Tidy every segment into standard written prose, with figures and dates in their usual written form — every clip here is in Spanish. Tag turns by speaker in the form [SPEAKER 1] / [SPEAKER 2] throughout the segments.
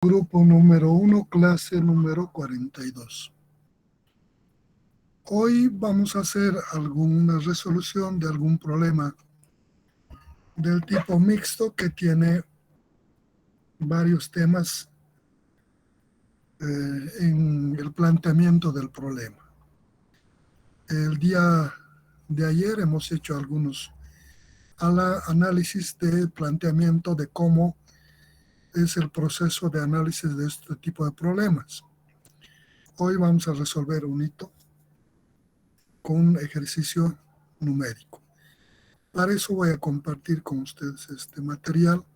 [SPEAKER 1] Grupo número 1, clase número 42. Hoy vamos a hacer alguna resolución de algún problema del tipo mixto que tiene varios temas en el planteamiento del problema. El día de ayer hemos hecho algunos análisis de planteamiento de cómo es el proceso de análisis de este tipo de problemas. Hoy vamos a resolver un hito con un ejercicio numérico. Para eso voy a compartir con ustedes este material.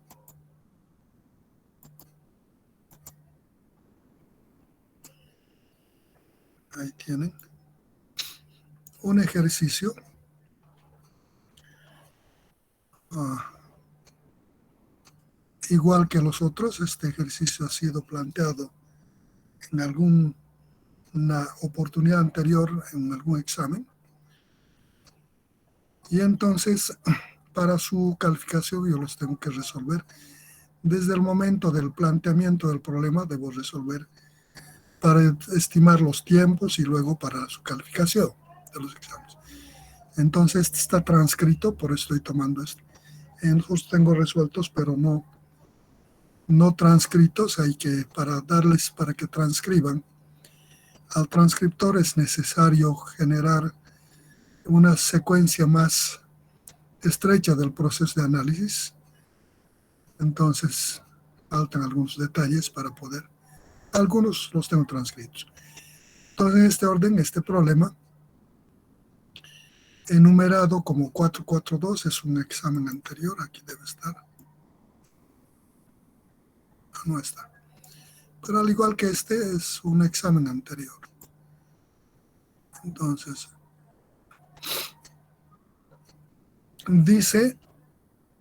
[SPEAKER 1] Ahí tienen un ejercicio. Igual que los otros, este ejercicio ha sido planteado en alguna oportunidad anterior en algún examen. Y entonces, para su calificación, yo los tengo que resolver. Desde el momento del planteamiento del problema, debo resolver para estimar los tiempos y luego para su calificación de los exámenes. Entonces, este está transcrito, por eso estoy tomando esto. Los tengo resueltos, pero no transcritos. Hay que, para que transcriban, al transcriptor es necesario generar una secuencia más estrecha del proceso de análisis. Entonces, faltan algunos detalles para poder. Algunos los tengo transcritos. Entonces, en este orden, este problema, enumerado como 442, es un examen anterior. Aquí debe estar. No está. Pero al igual que este, es un examen anterior. Entonces, dice,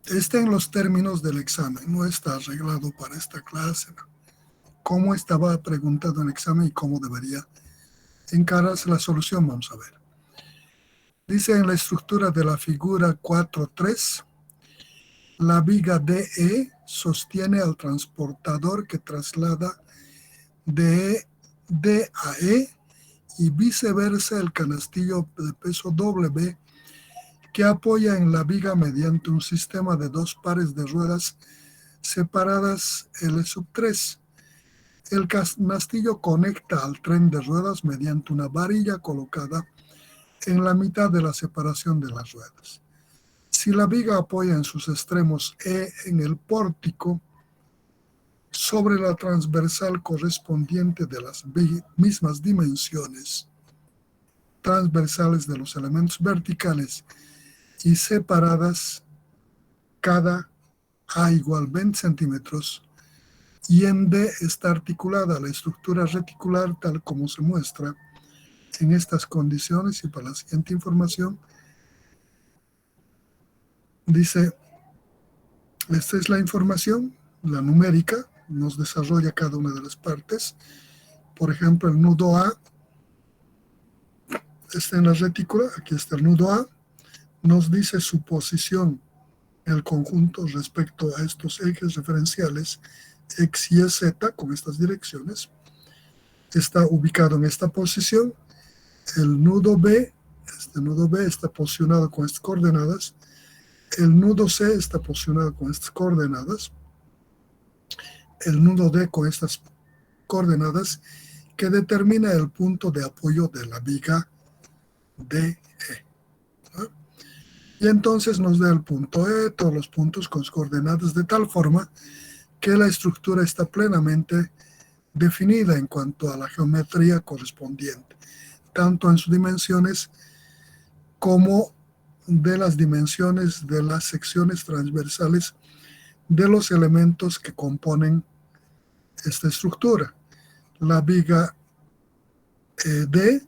[SPEAKER 1] está en los términos del examen, no está arreglado para esta clase. Cómo estaba preguntado en el examen y cómo debería encararse la solución, vamos a ver. Dice en la estructura de la figura 4.3, la viga DE sostiene al transportador que traslada de D a E y viceversa el canastillo de peso W que apoya en la viga mediante un sistema de dos pares de ruedas separadas L3. El canastillo conecta al tren de ruedas mediante una varilla colocada en la mitad de la separación de las ruedas. Si la viga apoya en sus extremos E en el pórtico sobre la transversal correspondiente de las mismas dimensiones transversales de los elementos verticales y separadas cada A igual 20 centímetros, y en D está articulada la estructura reticular tal como se muestra en estas condiciones. Y para la siguiente información dice, esta es la información, la numérica, nos desarrolla cada una de las partes. Por ejemplo, el nudo A está en la retícula, aquí está el nudo A, nos dice su posición en el conjunto respecto a estos ejes referenciales X, Y, Z, con estas direcciones. Está ubicado en esta posición. El nudo B, este nudo B está posicionado con estas coordenadas. El nudo C está posicionado con estas coordenadas. El nudo D con estas coordenadas, que determina el punto de apoyo de la viga DE. ¿No? Y entonces nos da el punto E, todos los puntos con sus coordenadas, de tal forma que la estructura está plenamente definida en cuanto a la geometría correspondiente, tanto en sus dimensiones como de las dimensiones de las secciones transversales de los elementos que componen esta estructura. La viga D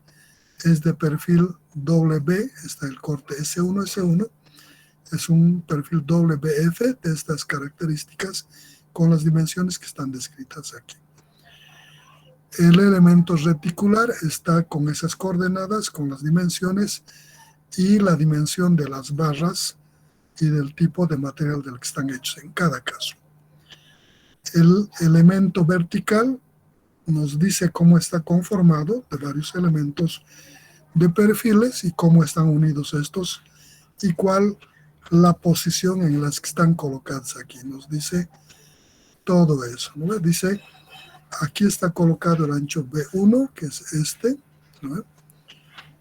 [SPEAKER 1] es de perfil W, está el corte S1, es un perfil WF de estas características con las dimensiones que están descritas aquí. El elemento reticular está con esas coordenadas, con las dimensiones y la dimensión de las barras y del tipo de material del que están hechos en cada caso. El elemento vertical nos dice cómo está conformado de varios elementos de perfiles y cómo están unidos estos y cuál la posición en las que están colocadas aquí. Nos dice todo eso, ¿no? Dice, aquí está colocado el ancho B1, que es este, ¿no?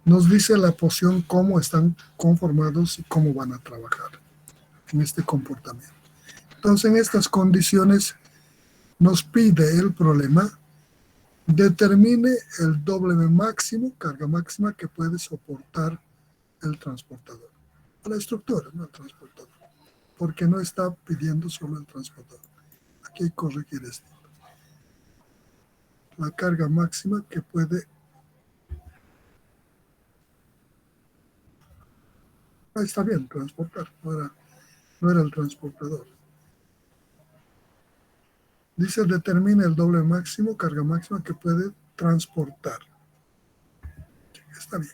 [SPEAKER 1] Nos dice la posición, cómo están conformados y cómo van a trabajar en este comportamiento. Entonces, en estas condiciones nos pide el problema, determine el W máximo, carga máxima que puede soportar el transportador. La estructura, no el transportador, porque no está pidiendo solo el transportador. Aquí hay que corregir esto. La carga máxima que puede... Ahí está bien, transportar, no era el transportador. Dice, determina el doble máximo, carga máxima que puede transportar. Está bien.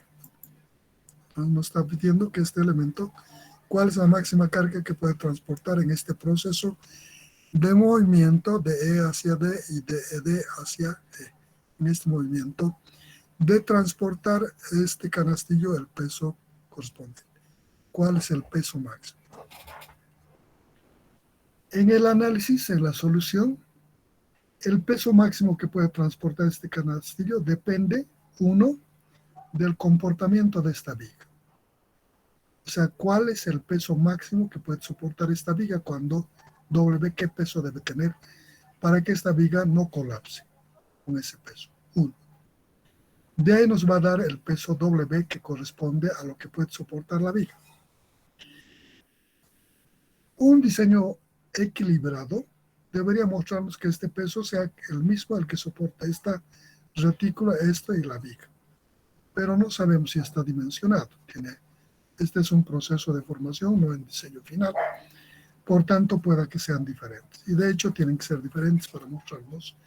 [SPEAKER 1] Nos está pidiendo que este elemento, ¿cuál es la máxima carga que puede transportar en este proceso de movimiento de E hacia D y de D hacia E? En este movimiento de transportar este canastillo, el peso correspondiente. ¿Cuál es el peso máximo? En el análisis, en la solución, el peso máximo que puede transportar este canastillo depende, uno, del comportamiento de esta viga. O sea, ¿cuál es el peso máximo que puede soportar esta viga cuando W, qué peso debe tener para que esta viga no colapse con ese peso? Uno. De ahí nos va a dar el peso W que corresponde a lo que puede soportar la viga. Un diseño equilibrado debería mostrarnos que este peso sea el mismo al que soporta esta retícula, esto y la viga. Pero no sabemos si está dimensionado. Este es un proceso de formación, no en diseño final. Por tanto, pueda que sean diferentes. Y de hecho tienen que ser diferentes para mostrarnos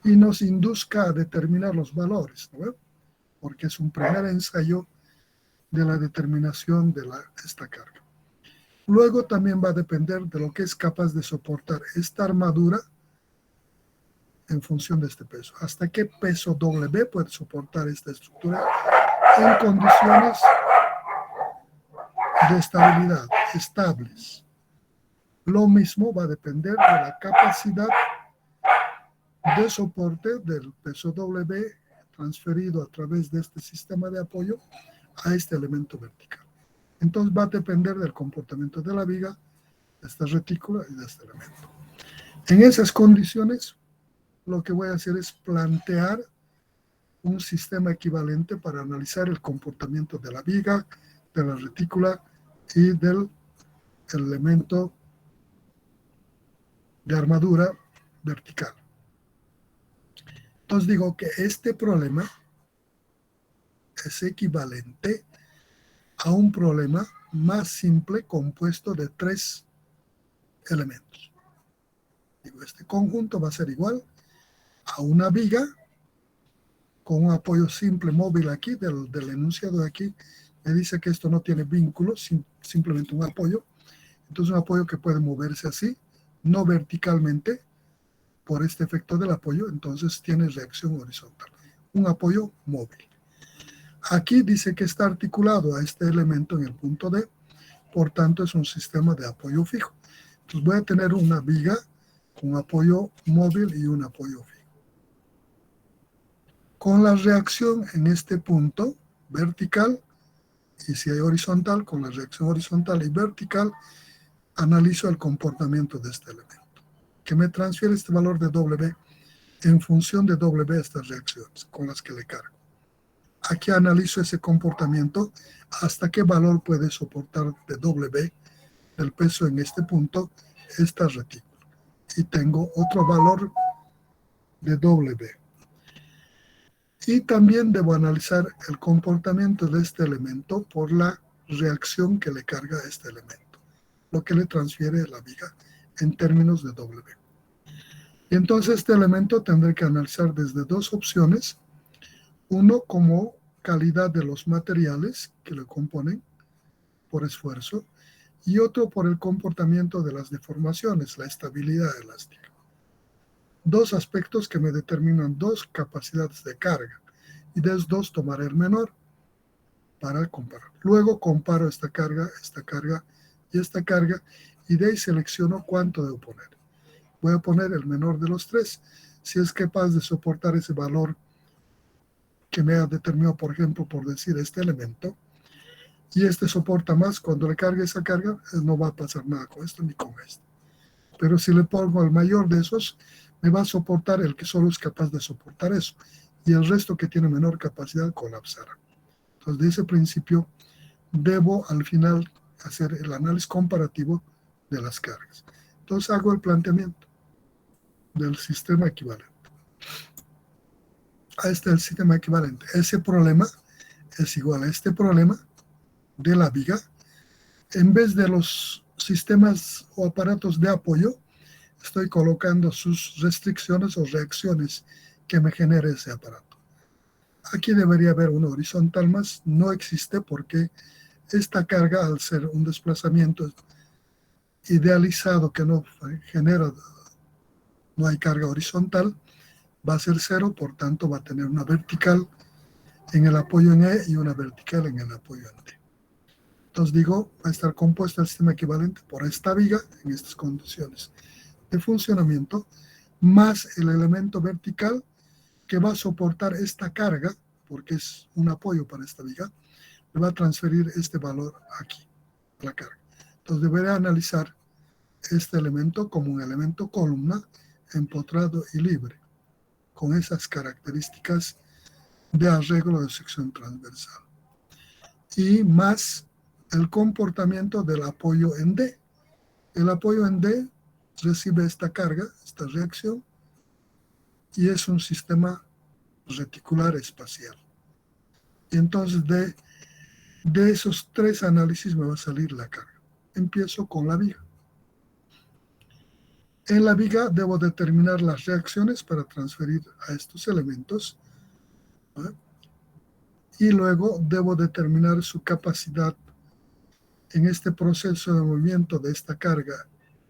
[SPEAKER 1] y nos induzca a determinar los valores, ¿no? Porque es un primer ensayo de la determinación de esta carga. Luego también va a depender de lo que es capaz de soportar esta armadura en función de este peso. ¿Hasta qué peso W puede soportar esta estructura en condiciones de estabilidad, estables? Lo mismo va a depender de la capacidad de soporte del peso W transferido a través de este sistema de apoyo a este elemento vertical. Entonces va a depender del comportamiento de la viga, de esta retícula y de este elemento. En esas condiciones, lo que voy a hacer es plantear un sistema equivalente para analizar el comportamiento de la viga, de la retícula y del elemento de armadura vertical. Entonces digo que este problema es equivalente a un problema más simple compuesto de tres elementos. Digo, este conjunto va a ser igual a una viga con un apoyo simple móvil aquí, del enunciado de aquí, me dice que esto no tiene vínculos, simplemente un apoyo. Entonces un apoyo que puede moverse así, no verticalmente, por este efecto del apoyo, entonces tiene reacción horizontal. Un apoyo móvil. Aquí dice que está articulado a este elemento en el punto D, por tanto es un sistema de apoyo fijo. Entonces voy a tener una viga con apoyo móvil y un apoyo fijo. Con la reacción en este punto vertical, y si hay horizontal, con la reacción horizontal y vertical, analizo el comportamiento de este elemento, que me transfiere este valor de W en función de W estas reacciones con las que le cargo. Aquí analizo ese comportamiento hasta qué valor puede soportar de W el peso en este punto esta retícula. Y tengo otro valor de W. Y también debo analizar el comportamiento de este elemento por la reacción que le carga a este elemento, lo que le transfiere la viga en términos de W. Y entonces este elemento tendré que analizar desde dos opciones. Uno como calidad de los materiales que lo componen por esfuerzo y otro por el comportamiento de las deformaciones, la estabilidad elástica. dos aspectos que me determinan dos capacidades de carga. Y de esos dos tomaré el menor para comparar. Luego comparo esta carga y esta carga, y de ahí selecciono cuánto debo poner. Voy a poner el menor de los tres, si es capaz de soportar ese valor que me ha determinado, por ejemplo, por decir este elemento, y este soporta más. Cuando le cargue esa carga, no va a pasar nada con esto ni con esto. Pero si le pongo el mayor de esos, me va a soportar el que solo es capaz de soportar eso, y el resto que tiene menor capacidad colapsará. Entonces, de ese principio, debo al final hacer el análisis comparativo de las cargas. Entonces, hago el planteamiento del sistema equivalente. Ahí está el sistema equivalente. Ese problema es igual a este problema de la viga. En vez de los sistemas o aparatos de apoyo, estoy colocando sus restricciones o reacciones que me genere ese aparato. Aquí debería haber una horizontal más, no existe porque esta carga, al ser un desplazamiento idealizado que no genera, no hay carga horizontal, va a ser cero, por tanto va a tener una vertical en el apoyo en E y una vertical en el apoyo en D. Entonces digo, va a estar compuesto el sistema equivalente por esta viga en estas condiciones de funcionamiento, más el elemento vertical que va a soportar esta carga, porque es un apoyo para esta viga, le va a transferir este valor aquí, a la carga. Entonces deberé analizar este elemento como un elemento columna, empotrado y libre, con esas características de arreglo de sección transversal. Y más el comportamiento del apoyo en D. El apoyo en D recibe esta carga, esta reacción, y es un sistema reticular espacial. Y entonces de esos tres análisis me va a salir la carga. Empiezo con la viga. En la viga debo determinar las reacciones para transferir a estos elementos, ¿no? Y luego debo determinar su capacidad en este proceso de movimiento de esta carga,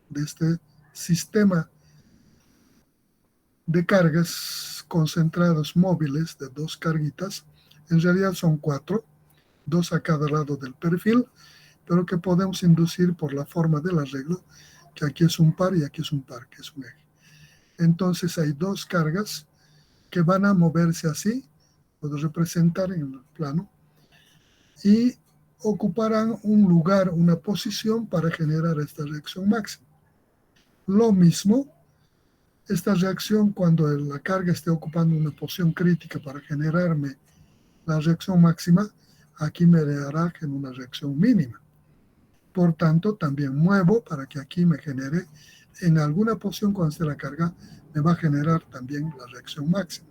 [SPEAKER 1] de este sistema de cargas concentrados móviles de dos carguitas. En realidad son cuatro, dos a cada lado del perfil, pero que podemos inducir por la forma del arreglo, que aquí es un par y aquí es un par, que es un eje. Entonces hay dos cargas que van a moverse así, puedo representar en el plano, y ocuparán un lugar, una posición para generar esta reacción máxima. Lo mismo, esta reacción cuando la carga esté ocupando una posición crítica para generarme la reacción máxima, aquí me dará una reacción mínima. Por tanto, también muevo para que aquí me genere, en alguna posición cuando esté la carga, me va a generar también la reacción máxima.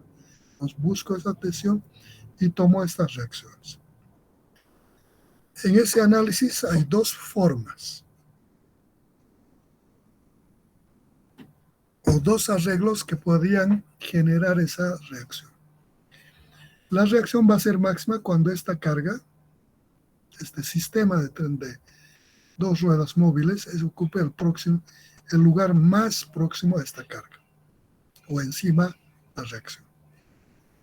[SPEAKER 1] Entonces busco esa tensión y tomo estas reacciones. En ese análisis hay dos formas o dos arreglos que podrían generar esa reacción. La reacción va a ser máxima cuando esta carga, este sistema de tren de dos ruedas móviles, ocupe el lugar más próximo a esta carga o encima la reacción.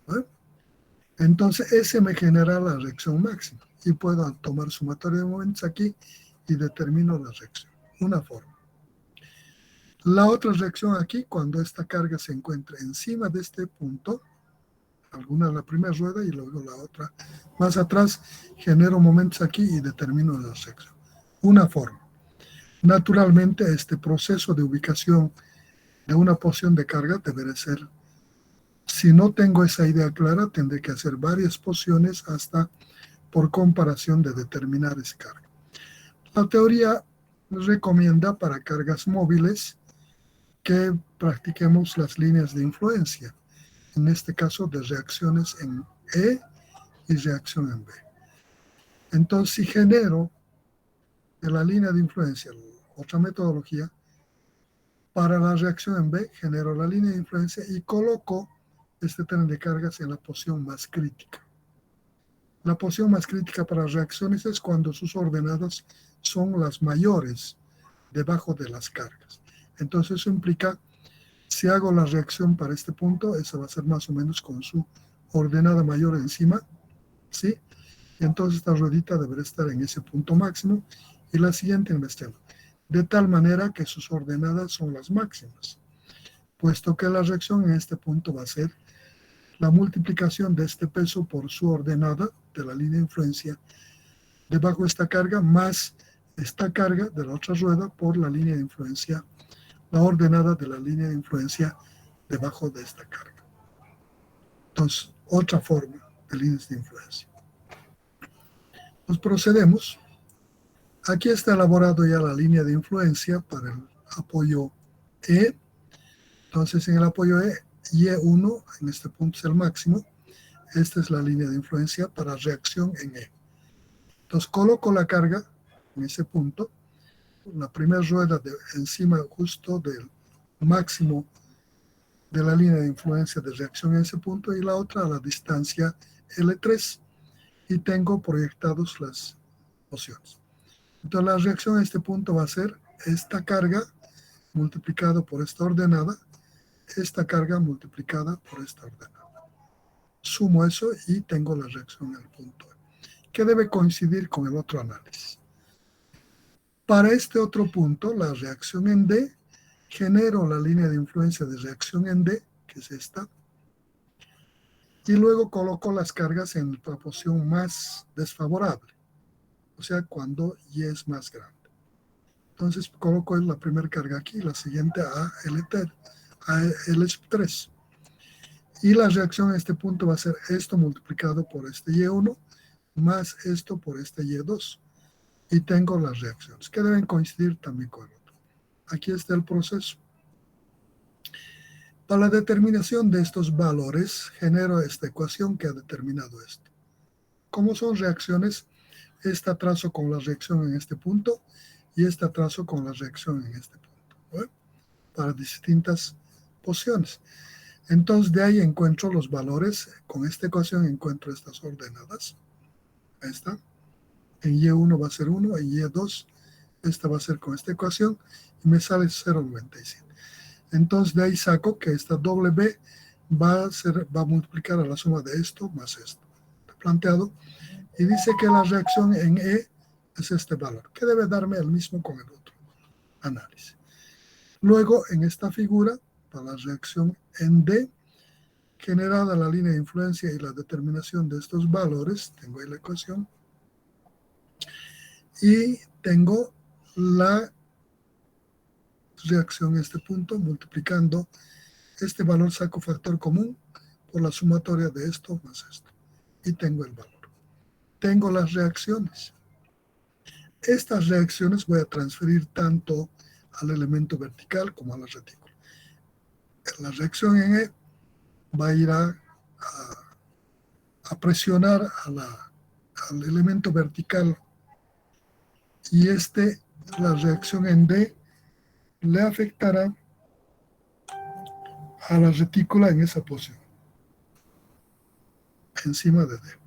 [SPEAKER 1] ¿Vale? Entonces ese me genera la reacción máxima y puedo tomar sumatoria de momentos aquí y determino la reacción. Una forma. La otra reacción aquí, cuando esta carga se encuentra encima de este punto, alguna la primera rueda y luego la otra más atrás, genero momentos aquí y determino la reacción. Una forma. Naturalmente, este proceso de ubicación de una posición de carga deberá ser, si no tengo esa idea clara, tendré que hacer varias posiciones hasta por comparación de determinar esa carga. La teoría recomienda para cargas móviles que practiquemos las líneas de influencia, en este caso de reacciones en E y reacción en B. Entonces, si genero de la línea de influencia, otra metodología, para la reacción en B, genero la línea de influencia y coloco este tren de cargas en la posición más crítica. La posición más crítica para reacciones es cuando sus ordenadas son las mayores debajo de las cargas. Entonces eso implica Si hago la reacción para este punto, esa va a ser más o menos con su ordenada mayor encima, ¿sí? Y entonces esta ruedita deberá estar en ese punto máximo y la siguiente en el extremo, de tal manera que sus ordenadas son las máximas, puesto que la reacción en este punto va a ser la multiplicación de este peso por su ordenada de la línea de influencia debajo de esta carga más esta carga de la otra rueda por la línea de influencia, la ordenada de la línea de influencia debajo de esta carga. Entonces, otra forma de líneas de influencia. Pues procedemos. Aquí está elaborado ya la línea de influencia para el apoyo E. Entonces, en el apoyo E, Y1, en este punto es el máximo. Esta es la línea de influencia para reacción en E. Entonces, coloco la carga en ese punto, la primera rueda encima justo del máximo de la línea de influencia de reacción en ese punto y la otra a la distancia L3. Y tengo proyectados las opciones. Entonces, la reacción a este punto va a ser esta carga multiplicado por esta ordenada, esta carga multiplicada por esta ordenada. Sumo eso y tengo la reacción en el punto E, que debe coincidir con el otro análisis. Para este otro punto, la reacción en D, genero la línea de influencia de reacción en D, que es esta, y luego coloco las cargas en la posición más desfavorable, o sea, cuando Y es más grande. Entonces coloco la primera carga aquí, la siguiente a L3. Y la reacción a este punto va a ser esto multiplicado por este Y1 más esto por este Y2. Y tengo las reacciones, que deben coincidir también con el otro. Aquí está el proceso. Para la determinación de estos valores, genero esta ecuación que ha determinado esto. Como son reacciones, esta trazo con la reacción en este punto y esta trazo con la reacción en este punto, ¿no? Para distintas posiciones. Entonces, de ahí encuentro los valores. Con esta ecuación encuentro estas ordenadas. Ahí está. En Y1 va a ser 1, en Y2 esta va a ser con esta ecuación y me sale 0,97. Entonces, de ahí saco que esta W va a multiplicar a la suma de esto más esto. Está planteado. Y dice que la reacción en E es este valor, que debe darme el mismo con el otro análisis. Luego, en esta figura, para la reacción en D, generada la línea de influencia y la determinación de estos valores, tengo ahí la ecuación, y tengo la reacción en este punto, multiplicando este valor, saco factor común por la sumatoria de esto más esto, y tengo el valor. Tengo las reacciones. Estas reacciones voy a transferir tanto al elemento vertical como a la retícula. La reacción en E va a ir a presionar al elemento vertical y la reacción en D le afectará a la retícula en esa posición, encima de D.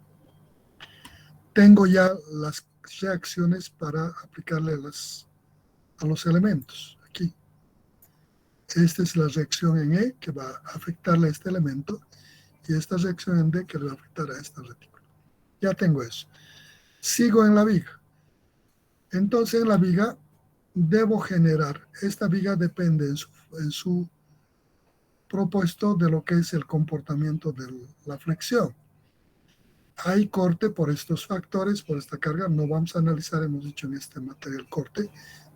[SPEAKER 1] Tengo ya las reacciones para aplicarle a los elementos. Aquí. Esta es la reacción en E que va a afectarle a este elemento y esta reacción en D que le va a afectar a esta retícula. Ya tengo eso. Sigo en la viga. Entonces en la viga debo generar, esta viga depende en su propuesto de lo que es el comportamiento de la flexión. Hay corte por estos factores, por esta carga, no vamos a analizar, hemos dicho en este material corte,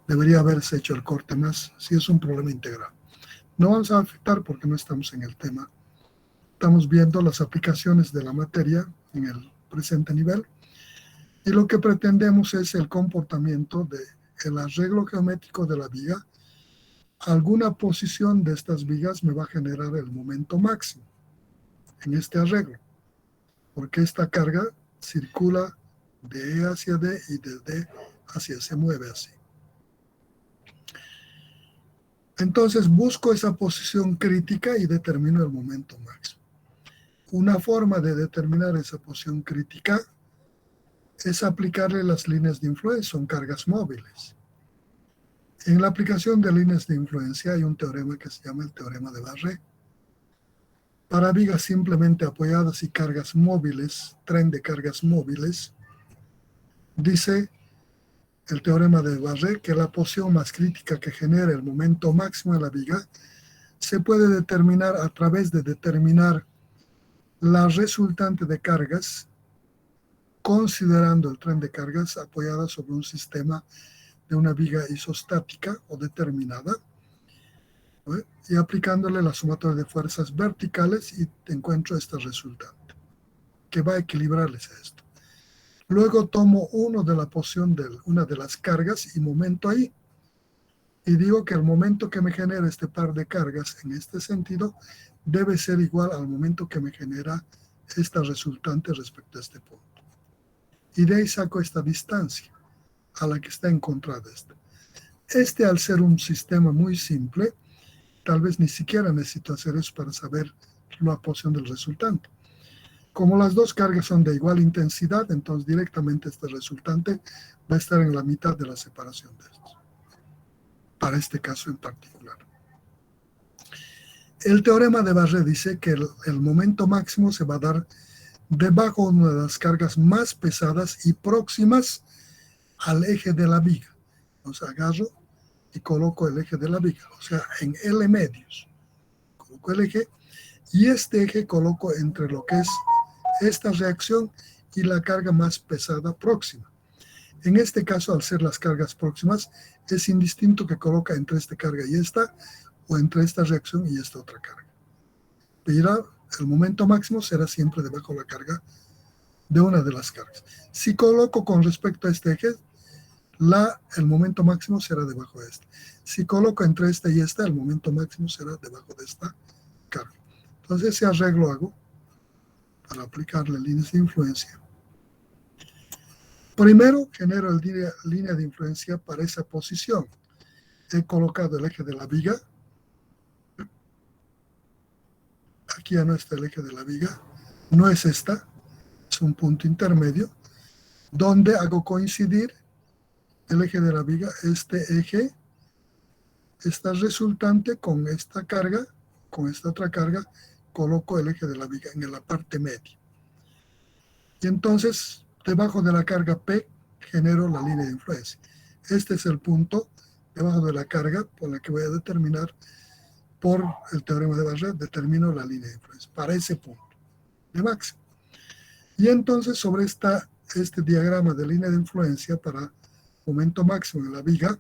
[SPEAKER 1] debería haberse hecho el corte más, si es un problema integral. No vamos a afectar porque no estamos en el tema, estamos viendo las aplicaciones de la materia en el presente nivel, y lo que pretendemos es el comportamiento del arreglo geométrico de la viga. Alguna posición de estas vigas me va a generar el momento máximo en este arreglo, porque esta carga circula de E hacia D y de D hacia se mueve así. Entonces busco esa posición crítica y determino el momento máximo. Una forma de determinar esa posición crítica es aplicarle las líneas de influencia, son cargas móviles. En la aplicación de líneas de influencia hay un teorema que se llama el teorema de Barré. Para vigas simplemente apoyadas y cargas móviles, tren de cargas móviles, dice el teorema de Barré que la posición más crítica que genera el momento máximo de la viga se puede determinar a través de determinar la resultante de cargas considerando el tren de cargas apoyada sobre un sistema de una viga isostática o determinada, ¿no? Y aplicándole la sumatoria de fuerzas verticales y encuentro este resultante que va a equilibrarles a esto. Luego tomo uno de la posición de una de las cargas y momento ahí y digo que el momento que me genera este par de cargas en este sentido debe ser igual al momento que me genera esta resultante respecto a este punto. Y de ahí saco esta distancia a la que está encontrada esta. Este, al ser un sistema muy simple, tal vez ni siquiera necesito hacer eso para saber la posición del resultante. Como las dos cargas son de igual intensidad, entonces directamente este resultante va a estar en la mitad de la separación de estos, para este caso en particular. El teorema de Barré dice que el momento máximo se va a dar debajo de una de las cargas más pesadas y próximas al eje de la viga. Entonces agarro y coloco el eje de la viga, o sea, en L medios. Coloco el eje y este eje coloco entre lo que es esta reacción y la carga más pesada próxima. En este caso, al ser las cargas próximas, es indistinto que coloca entre esta carga y esta, o entre esta reacción y esta otra carga. Pero el momento máximo será siempre debajo de la carga de una de las cargas. Si coloco con respecto a este eje, el momento máximo será debajo de este. Si coloco entre esta y esta, el momento máximo será debajo de esta carga. Entonces ese arreglo hago para aplicarle líneas de influencia. Primero genero línea de influencia para esa posición. He colocado el eje de la viga. Aquí ya no está el eje de la viga. No es esta. Es un punto intermedio donde hago coincidir el eje de la viga, este eje, esta resultante con esta carga, con esta otra carga, coloco el eje de la viga en la parte media. Y entonces, debajo de la carga P, genero la línea de influencia. Este es el punto debajo de la carga por la que voy a determinar, por el teorema de Barré, determino la línea de influencia para ese punto de máximo. Y entonces, sobre este diagrama de línea de influencia para momento máximo de la viga,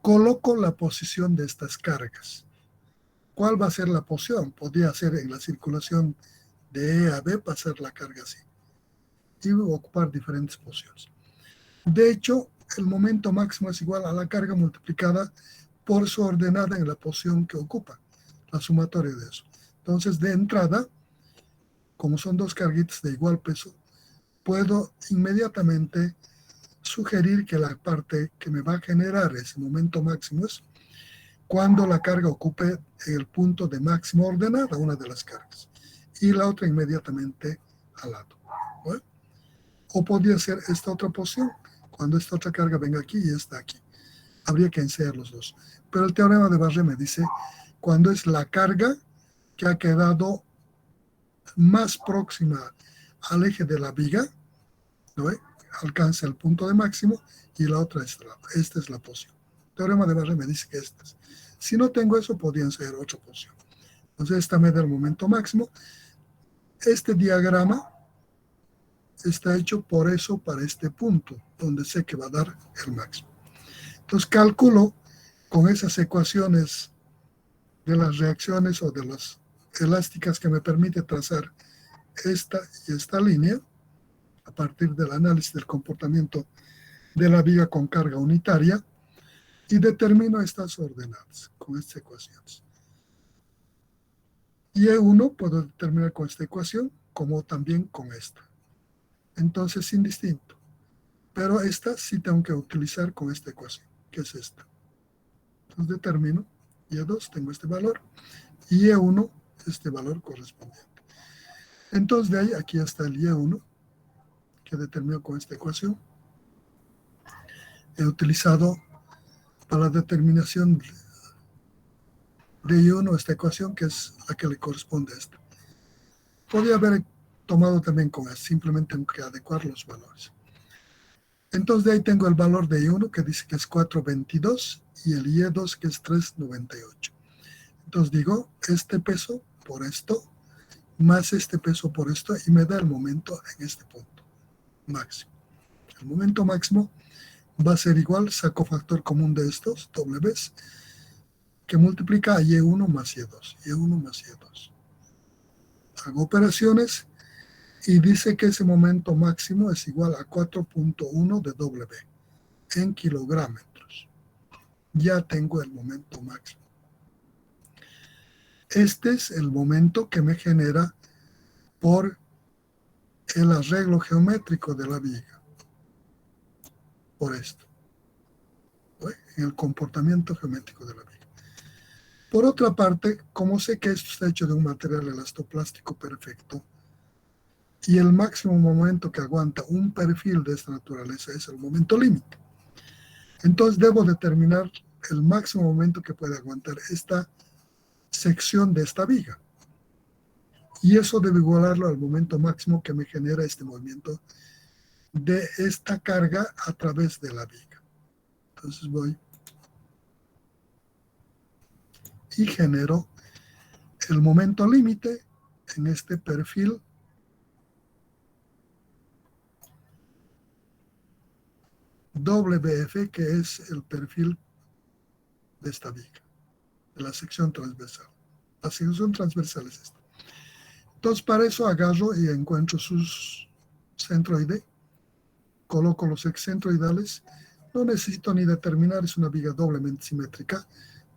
[SPEAKER 1] coloco la posición de estas cargas. ¿Cuál va a ser la posición? Podría ser en la circulación de E a B, pasar la carga así y ocupar diferentes posiciones. De hecho, el momento máximo es igual a la carga multiplicada por su ordenada en la posición que ocupa, la sumatoria de eso. Entonces, de entrada, como son dos carguitas de igual peso, puedo inmediatamente sugerir que la parte que me va a generar ese momento máximo es cuando la carga ocupe el punto de máxima ordenada, una de las cargas, y la otra inmediatamente al lado, ¿no? O podría ser esta otra posición, cuando esta otra carga venga aquí y esta aquí. Habría que ensayar los dos. Pero el teorema de Barré me dice cuando es la carga que ha quedado más próxima al eje de la viga, ¿no? Alcanza el punto de máximo y la otra es esta es la posición. El teorema de Barré me dice que esta es. Si no tengo eso, podrían ser otra posición. Entonces esta me da el momento máximo. Este diagrama está hecho por eso para este punto, donde sé que va a dar el máximo. Entonces calculo con esas ecuaciones de las reacciones o de las elásticas que me permite trazar esta y esta línea, a partir del análisis del comportamiento de la viga con carga unitaria, y determino estas ordenadas con estas ecuaciones. Y E1 puedo determinar con esta ecuación, como también con esta. Entonces, indistinto. Pero esta sí tengo que utilizar con esta ecuación, que es esta. Entonces determino Y2, tengo este valor, y Y1, este valor correspondiente. Entonces de ahí, aquí está el Y1, que determino con esta ecuación. He utilizado para la determinación de I1, esta ecuación, que es la que le corresponde a esta. Podría haber tomado también con esto, simplemente tengo que adecuar los valores. Entonces de ahí tengo el valor de I1 que dice que es 4,22 y el Y2 que es 3,98. Entonces digo, este peso por esto, más este peso por esto, y me da el momento en este punto máximo. El momento máximo va a ser igual, saco factor común de estos, Ws, que multiplica a Y1 más Y2, Y1 más Y2. Hago operaciones y dice que ese momento máximo es igual a 4,1 de W en kilogramos. Ya tengo el momento máximo. Este es el momento que me genera por el arreglo geométrico de la viga. Por esto. En el comportamiento geométrico de la viga. Por otra parte, como sé que esto está hecho de un material elastoplástico perfecto, y el máximo momento que aguanta un perfil de esta naturaleza es el momento límite. Entonces debo determinar el máximo momento que puede aguantar esta sección de esta viga. Y eso debe igualarlo al momento máximo que me genera este movimiento de esta carga a través de la viga. Entonces voy y genero el momento límite en este perfil WF, que es el perfil de esta viga, de la sección transversal. La sección transversal es esta. Entonces, para eso agarro y encuentro sus centroide, coloco los excentroidales, no necesito ni determinar, es una viga doblemente simétrica,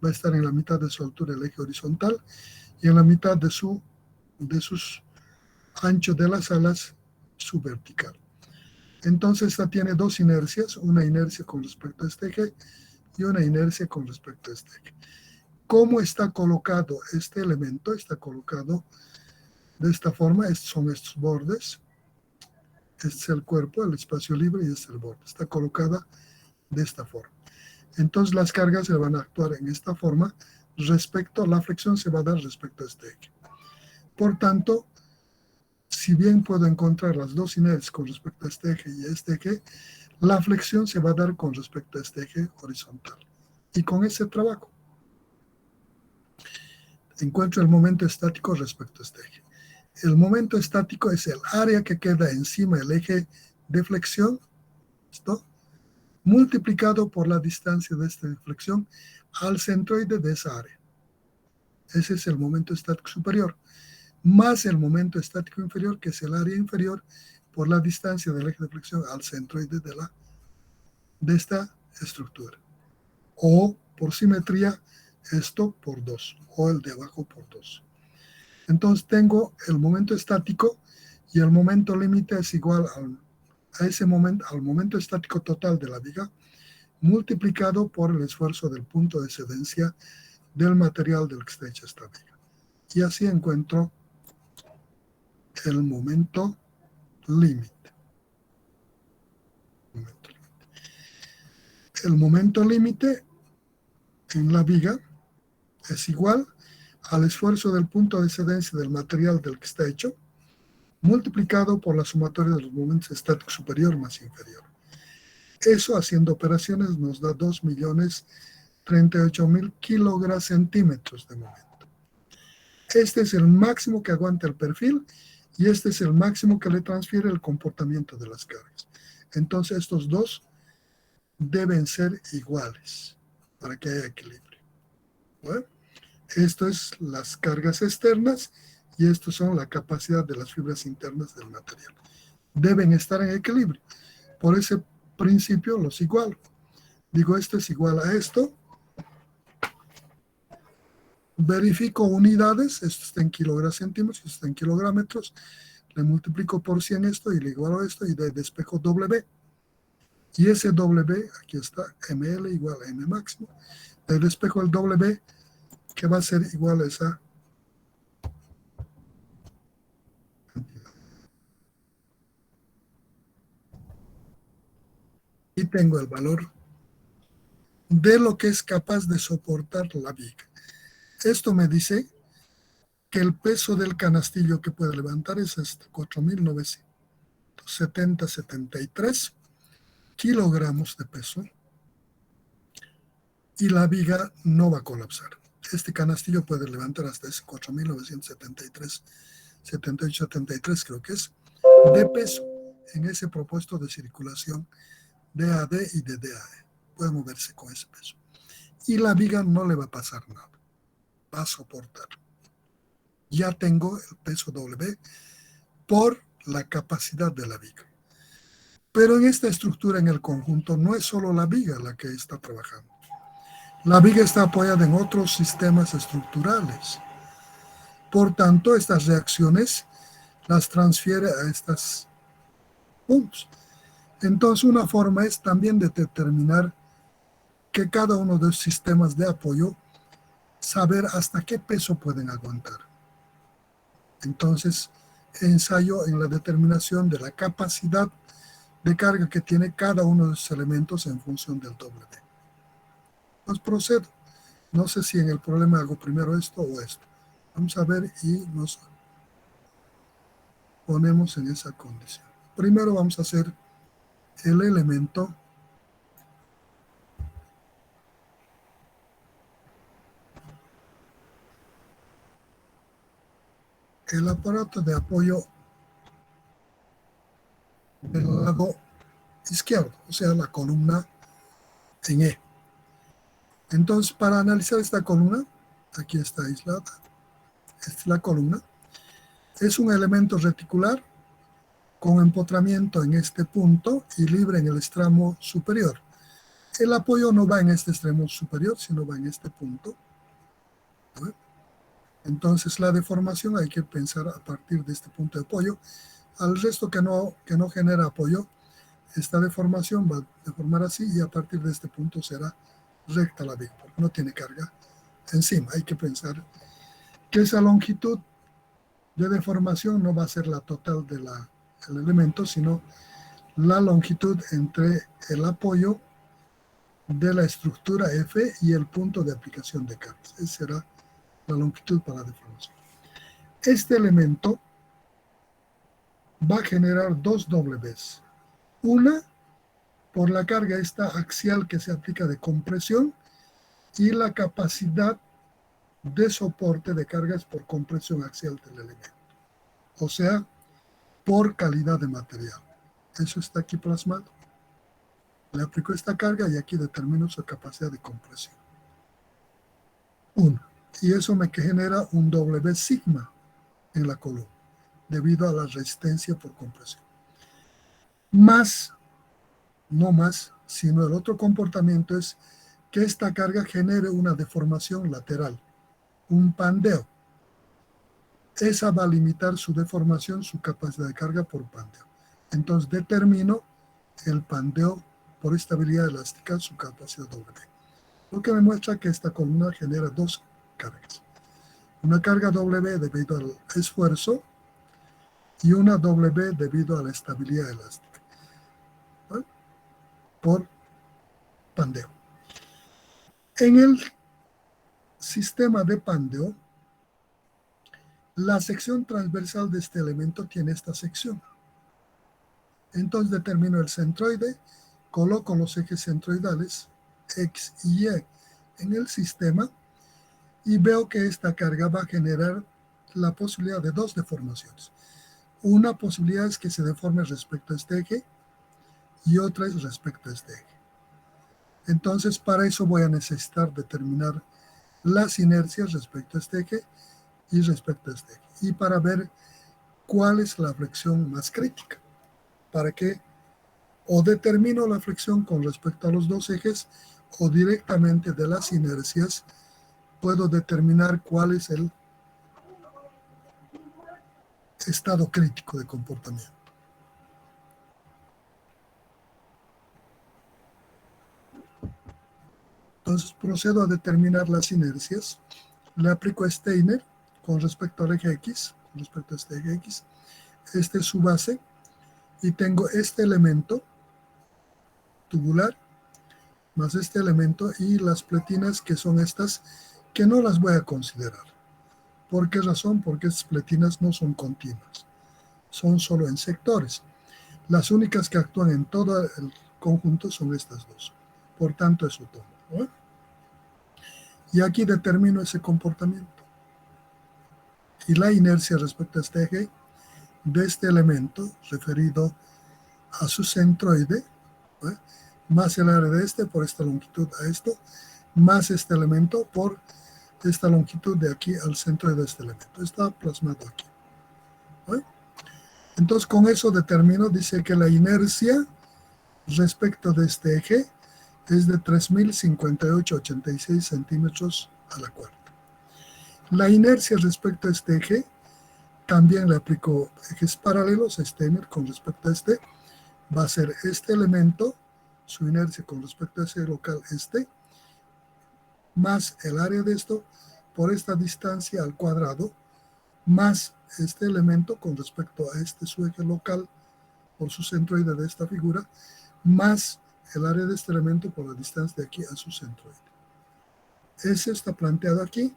[SPEAKER 1] va a estar en la mitad de su altura el eje horizontal y en la mitad de sus anchos de las alas su vertical. Entonces esta tiene dos inercias, una inercia con respecto a este eje y una inercia con respecto a este eje. ¿Cómo está colocado este elemento? Está colocado de esta forma, son estos bordes, este es el cuerpo, el espacio libre y este es el borde. Está colocada de esta forma. Entonces las cargas se van a actuar en esta forma respecto, la flexión se va a dar respecto a este eje. Por tanto, si bien puedo encontrar las dos inercias con respecto a este eje y a este eje, la flexión se va a dar con respecto a este eje horizontal. Y con ese trabajo encuentro el momento estático respecto a este eje. El momento estático es el área que queda encima del eje de flexión, ¿listo?, multiplicado por la distancia de esta flexión al centroide de esa área. Ese es el momento estático superior, más el momento estático inferior, que es el área inferior, por la distancia del eje de flexión al centroide de esta estructura. O, por simetría, esto por 2, o el de abajo por 2. Entonces tengo el momento estático y el momento límite es igual a ese momento, al momento estático total de la viga, multiplicado por el esfuerzo del punto de excedencia del material del que está hecha esta viga. Y así encuentro el momento límite. El momento límite en la viga es igual al esfuerzo del punto de excedencia del material del que está hecho, multiplicado por la sumatoria de los momentos estáticos superior más inferior. Eso, haciendo operaciones, nos da 2.038.000 kilogramos centímetros de momento. Este es el máximo que aguanta el perfil y este es el máximo que le transfiere el comportamiento de las cargas. Entonces estos dos deben ser iguales para que haya equilibrio. Bueno, esto es las cargas externas y esto son la capacidad de las fibras internas del material. Deben estar en equilibrio. Por ese principio los igualo. Digo, esto es igual a esto. Verifico unidades, esto está en kilogramos centímetros, esto está en kilogramos, le multiplico por 100 esto y le igualo esto y despejo W. Y ese W, aquí está, ML igual a M máximo. Le despejo el W, que va a ser igual a esa cantidad. Y tengo el valor de lo que es capaz de soportar la viga. Esto me dice que el peso del canastillo que puede levantar es 4.973 kilogramos de peso y la viga no va a colapsar. Este canastillo puede levantar hasta ese 4.973, 78, 73 creo que es, de peso en ese propuesto de circulación de AD y de DAE. Puede moverse con ese peso. Y la viga no le va a pasar nada. Va a soportar. Ya tengo el peso W por la capacidad de la viga. Pero en esta estructura, en el conjunto, no es solo la viga la que está trabajando. La viga está apoyada en otros sistemas estructurales. Por tanto, estas reacciones las transfiere a estos puntos. Entonces, una forma es también de determinar que cada uno de los sistemas de apoyo, saber hasta qué peso pueden aguantar. Entonces, ensayo en la determinación de la capacidad de carga que tiene cada uno de los elementos en función del W. Pues procedo. No sé si en el problema hago primero esto o esto. Vamos a ver y nos ponemos en esa condición. Primero vamos a hacer el elemento el aparato de apoyo del lado izquierdo, o sea, la columna en E. Entonces, para analizar esta columna, aquí está aislada, esta es la columna, es un elemento reticular con empotramiento en este punto y libre en el extremo superior. El apoyo no va en este extremo superior, sino va en este punto. ¿No? Entonces, la deformación hay que pensar a partir de este punto de apoyo. Al resto que no genera apoyo, esta deformación va a deformar así y a partir de este punto será recta la viga, porque no tiene carga encima. Hay que pensar que esa longitud de deformación no va a ser la total del elemento, sino la longitud entre el apoyo de la estructura F y el punto de aplicación de cargas. Esa será la longitud para la deformación. Este elemento va a generar dos Ws. Una por la carga esta axial que se aplica de compresión y la capacidad de soporte de cargas por compresión axial del elemento. O sea, por calidad de material. Eso está aquí plasmado. Le aplico esta carga y aquí determino su capacidad de compresión. 1. Y eso me genera un W sigma en la columna, debido a la resistencia por compresión. Más, no más, sino el otro comportamiento es que esta carga genere una deformación lateral, un pandeo. Esa va a limitar su deformación, su capacidad de carga por pandeo. Entonces determino el pandeo por estabilidad elástica, su capacidad W. Lo que me muestra que esta columna genera dos cargas. Una carga W debido al esfuerzo y una W debido a la estabilidad elástica, ¿no? Por pandeo. En el sistema de pandeo, la sección transversal de este elemento tiene esta sección. Entonces determino el centroide, coloco los ejes centroidales X y Y en el sistema y veo que esta carga va a generar la posibilidad de dos deformaciones. Una posibilidad es que se deforme respecto a este eje y otra es respecto a este eje. Entonces, para eso voy a necesitar determinar las inercias respecto a este eje y respecto a este eje. Y para ver cuál es la flexión más crítica. Para que o determino la flexión con respecto a los dos ejes o directamente de las inercias puedo determinar cuál es el estado crítico de comportamiento. Entonces procedo a determinar las inercias. Le aplico a Steiner con respecto al eje X, con respecto a este eje X. Este es su base y tengo este elemento tubular más este elemento y las pletinas que son estas, que no las voy a considerar. ¿Por qué razón? Porque estas pletinas no son continuas, son solo en sectores. Las únicas que actúan en todo el conjunto son estas dos. Por tanto, eso tomo, ¿no? Y aquí determino ese comportamiento. Y la inercia respecto a este eje de este elemento referido a su centroide, ¿no? Más el área de este por esta longitud a esto, más este elemento por esta longitud de aquí al centroide de este elemento. Está plasmado aquí, ¿no? Entonces, con eso determino, dice que la inercia respecto de este eje es de 3.058,86 centímetros a la cuarta. La inercia respecto a este eje, también le aplico ejes paralelos, este con respecto a este, va a ser este elemento, su inercia con respecto a ese local este, más el área de esto por esta distancia al cuadrado, más este elemento con respecto a este su eje local por su centroide de esta figura, más el área de este elemento por la distancia de aquí a su centroide. Ese está planteado aquí,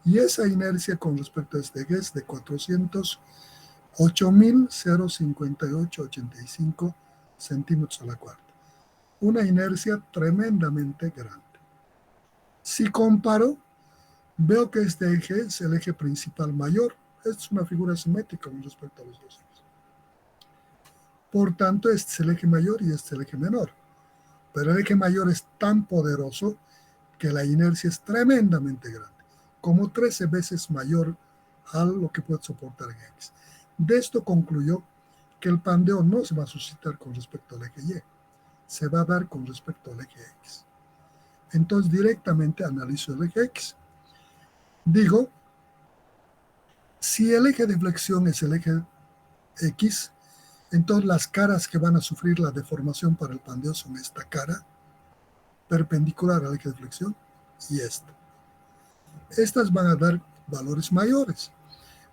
[SPEAKER 1] y esa inercia con respecto a este eje es de 408.058,85 centímetros a la cuarta. Una inercia tremendamente grande. Si comparo, veo que este eje es el eje principal mayor. Esta es una figura simétrica con respecto a los dos ejes. Por tanto, este es el eje mayor y este es el eje menor. Pero el eje mayor es tan poderoso que la inercia es tremendamente grande, como 13 veces mayor a lo que puede soportar en X. De esto concluyó que el pandeo no se va a suscitar con respecto al eje Y, se va a dar con respecto al eje X. Entonces directamente analizo el eje X. Digo, si el eje de flexión es el eje X, entonces las caras que van a sufrir la deformación para el pandeo son esta cara, perpendicular al eje de flexión, y esta. Estas van a dar valores mayores.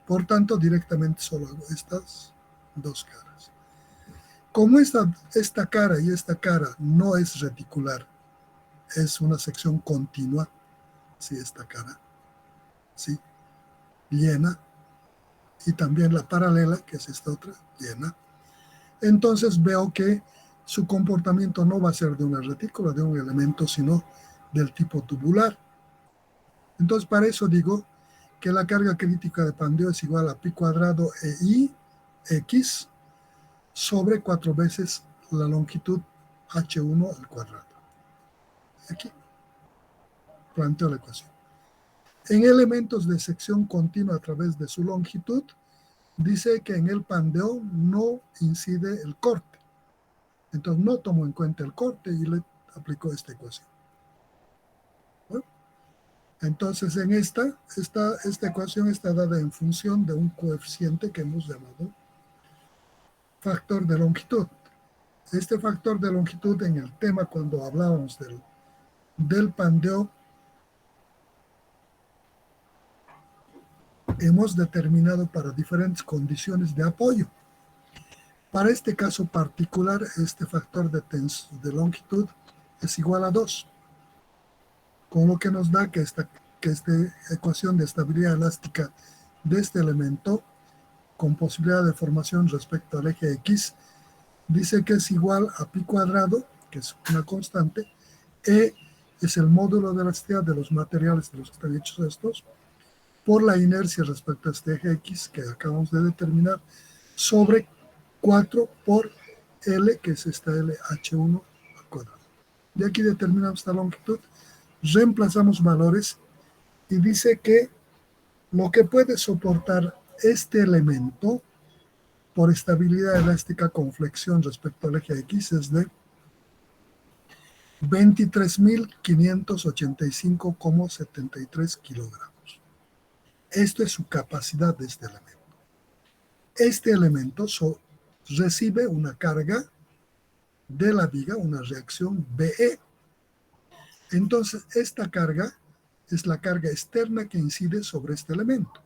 [SPEAKER 1] Por tanto, directamente solo hago estas dos caras. Como esta cara y esta cara no es reticular, es una sección continua, ¿sí? Esta cara, ¿sí? Llena, y también la paralela, que es esta otra, llena. Entonces veo que su comportamiento no va a ser de una retícula, de un elemento, sino del tipo tubular. Entonces, para eso digo que la carga crítica de pandeo es igual a pi cuadrado e i x sobre 4 veces la longitud h1 al cuadrado. Aquí planteo la ecuación. En elementos de sección continua a través de su longitud, dice que en el pandeo no incide el corte. Entonces no tomo en cuenta el corte y le aplico esta ecuación. ¿Bueno? Entonces en esta ecuación está dada en función de un coeficiente que hemos llamado factor de longitud. Este factor de longitud en el tema cuando hablábamos del pandeo, hemos determinado para diferentes condiciones de apoyo. Para este caso particular, este factor de longitud es igual a 2, con lo que nos da que esta ecuación de estabilidad elástica de este elemento, con posibilidad de formación respecto al eje X, dice que es igual a pi cuadrado, que es una constante, E es el módulo de elasticidad de los materiales de los que están hechos estos, por la inercia respecto a este eje X que acabamos de determinar, sobre 4 por L, que es esta L H1 al cuadrado. Y aquí determinamos esta longitud, reemplazamos valores y dice que lo que puede soportar este elemento por estabilidad elástica con flexión respecto al eje X es de 23.585,73 kilogramos. Esto es su capacidad de este elemento. Este elemento recibe una carga de la viga, una reacción BE. Entonces, esta carga es la carga externa que incide sobre este elemento.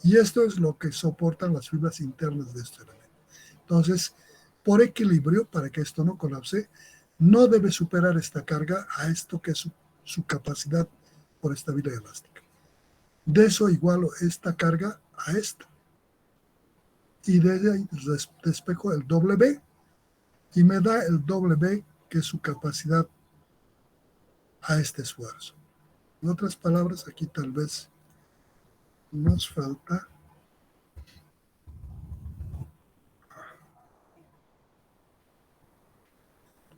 [SPEAKER 1] Y esto es lo que soportan las fibras internas de este elemento. Entonces, por equilibrio, para que esto no colapse, no debe superar esta carga a esto que es su capacidad por estabilidad elástica. De eso igualo esta carga a esta. Y desde ahí despejo el W y me da el W que es su capacidad a este esfuerzo. En otras palabras, aquí tal vez nos falta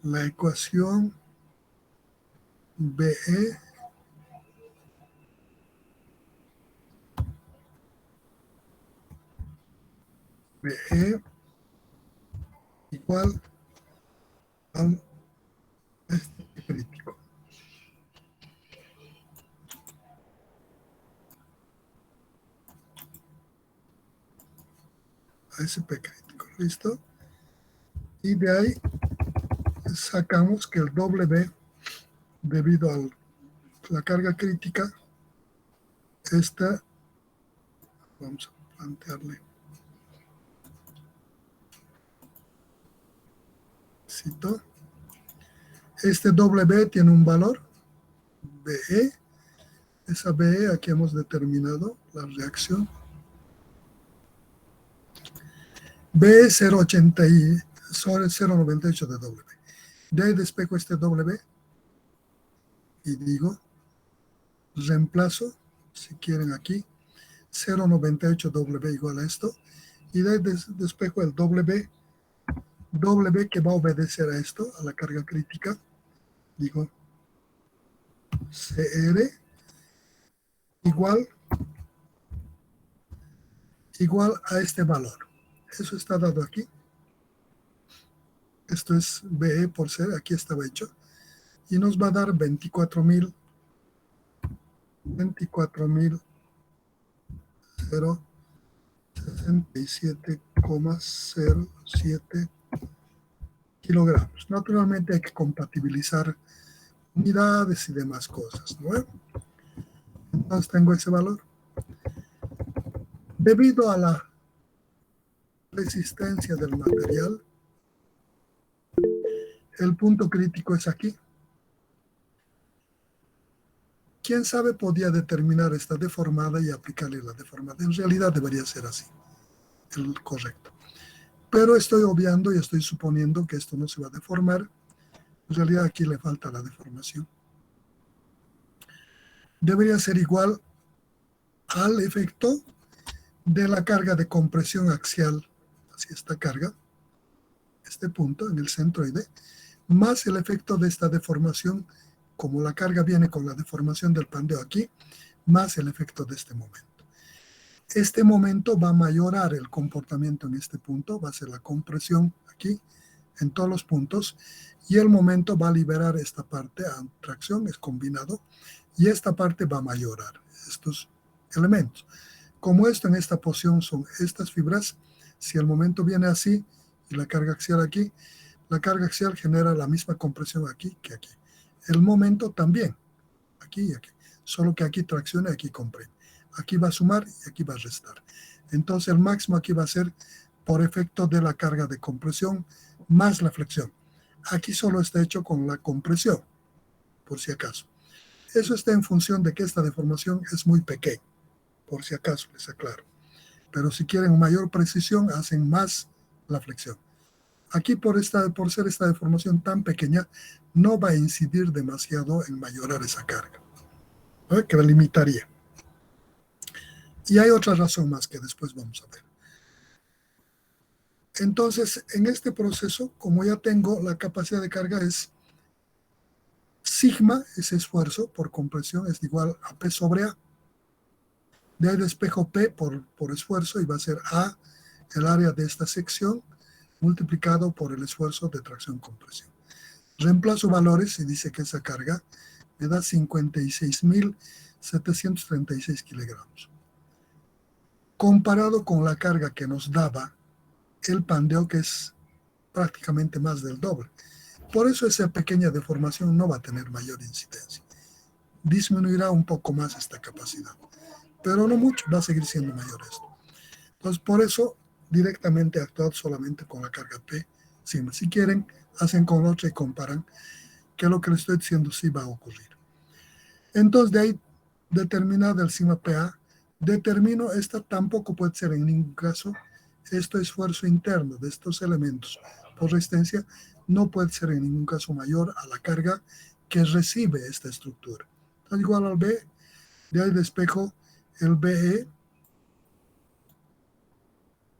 [SPEAKER 1] la ecuación BE igual al este crítico. A SP crítico, ¿listo? Y de ahí sacamos que el W, debido a la carga crítica, esta, vamos a plantearle, cito, este W tiene un valor, BE, esa BE aquí hemos determinado la reacción, B es 0,98 de W. De ahí despejo este W y digo, reemplazo, si quieren aquí, 0,98 W igual a esto, y de ahí despejo el W que va a obedecer a esto, a la carga crítica, digo, CR igual a este valor. Eso está dado aquí. Esto es BE por C, aquí estaba hecho. Y nos va a dar 24.067,07 kilogramos. Naturalmente hay que compatibilizar unidades y demás cosas, ¿no? Entonces tengo ese valor. Debido a la resistencia del material, el punto crítico es aquí. ¿Quién sabe podía determinar esta deformada y aplicarle la deformada? En realidad debería ser así, el correcto. Pero estoy obviando y estoy suponiendo que esto no se va a deformar. En realidad aquí le falta la deformación. Debería ser igual al efecto de la carga de compresión axial hacia esta carga, este punto en el centroide, más el efecto de esta deformación, como la carga viene con la deformación del pandeo aquí, más el efecto de este momento. Este momento va a mayorar el comportamiento en este punto, va a ser la compresión aquí, en todos los puntos, y el momento va a liberar esta parte a tracción, es combinado, y esta parte va a mayorar estos elementos. Como esto en esta posición son estas fibras, si el momento viene así, y la carga axial aquí, la carga axial genera la misma compresión aquí que aquí. El momento también, aquí y aquí, solo que aquí tracciona y aquí comprime. Aquí va a sumar y aquí va a restar. Entonces el máximo aquí va a ser por efecto de la carga de compresión más la flexión. Aquí solo está hecho con la compresión, por si acaso. Eso está en función de que esta deformación es muy pequeña, por si acaso les aclaro. Pero si quieren mayor precisión, hacen más la flexión. Aquí por ser esta deformación tan pequeña, no va a incidir demasiado en mayorar esa carga, ¿no? Que la limitaría. Y hay otra razón más que después vamos a ver. Entonces, en este proceso, como ya tengo la capacidad de carga es sigma, ese esfuerzo por compresión es igual a P sobre A. De ahí despejo P por esfuerzo y va a ser A, el área de esta sección, multiplicado por el esfuerzo de tracción-compresión. Reemplazo valores y dice que esa carga me da 56.736 kilogramos. Comparado con la carga que nos daba el pandeo, que es prácticamente más del doble. Por eso esa pequeña deformación no va a tener mayor incidencia. Disminuirá un poco más esta capacidad, pero no mucho, va a seguir siendo mayor esto. Entonces, por eso directamente actuar solamente con la carga P sigma. Si quieren, hacen con otra y comparan que lo que les estoy diciendo sí va a ocurrir. Entonces, de ahí, determinada el sigma PA, determino esta tampoco puede ser en ningún caso, este esfuerzo interno de estos elementos por resistencia no puede ser en ningún caso mayor a la carga que recibe esta estructura. Entonces, igual al B, de ahí despejo el BE,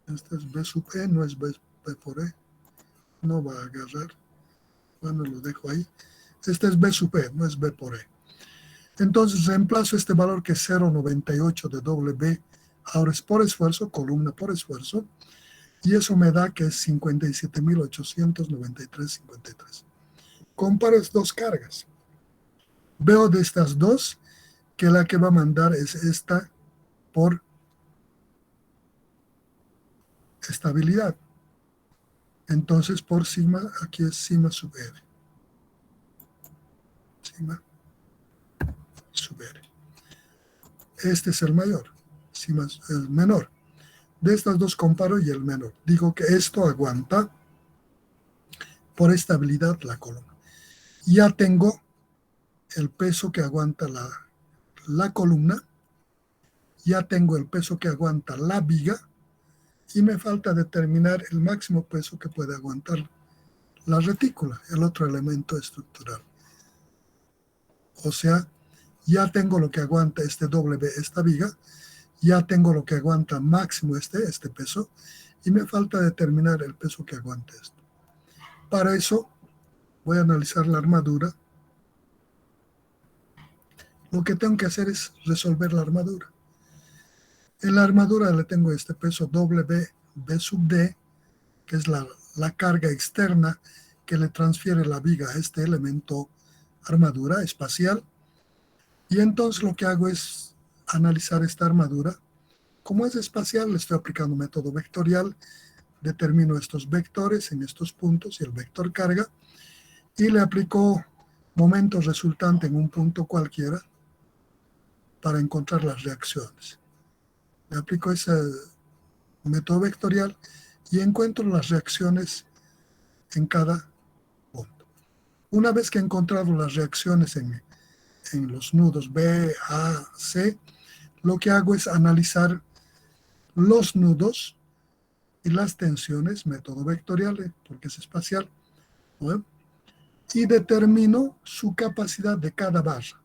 [SPEAKER 1] este es B sub E, no es B por E, no va a agarrar, bueno, lo dejo ahí. Este es B sub E, no es B por E. Entonces reemplazo este valor que es 0,98 de doble B, ahora es por esfuerzo, columna por esfuerzo, y eso me da que es 57.893,53. Comparo estas dos cargas. Veo de estas dos que la que va a mandar es esta por estabilidad. Entonces por sigma, aquí es sigma sub R. Sigma sub R. Este es el mayor, sigma es el menor. De estas dos comparo y el menor. Digo que esto aguanta por estabilidad la columna. Ya tengo el peso que aguanta la columna, ya tengo el peso que aguanta la viga y me falta determinar el máximo peso que puede aguantar la retícula, el otro elemento estructural. O sea, ya tengo lo que aguanta este W, esta viga, ya tengo lo que aguanta máximo este peso, y me falta determinar el peso que aguanta esto. Para eso voy a analizar la armadura. Lo que tengo que hacer es resolver la armadura. En la armadura le tengo este peso W, B sub D, que es la carga externa que le transfiere la viga a este elemento armadura espacial. Y entonces lo que hago es analizar esta armadura. Como es espacial, le estoy aplicando un método vectorial, determino estos vectores en estos puntos y el vector carga, y le aplico momento resultante en un punto cualquiera para encontrar las reacciones. Le aplico ese método vectorial y encuentro las reacciones en cada punto. Una vez que he encontrado las reacciones en los nudos B, A, C, lo que hago es analizar los nudos y las tensiones, método vectorial, porque es espacial, ¿no? Y determino su capacidad de cada barra.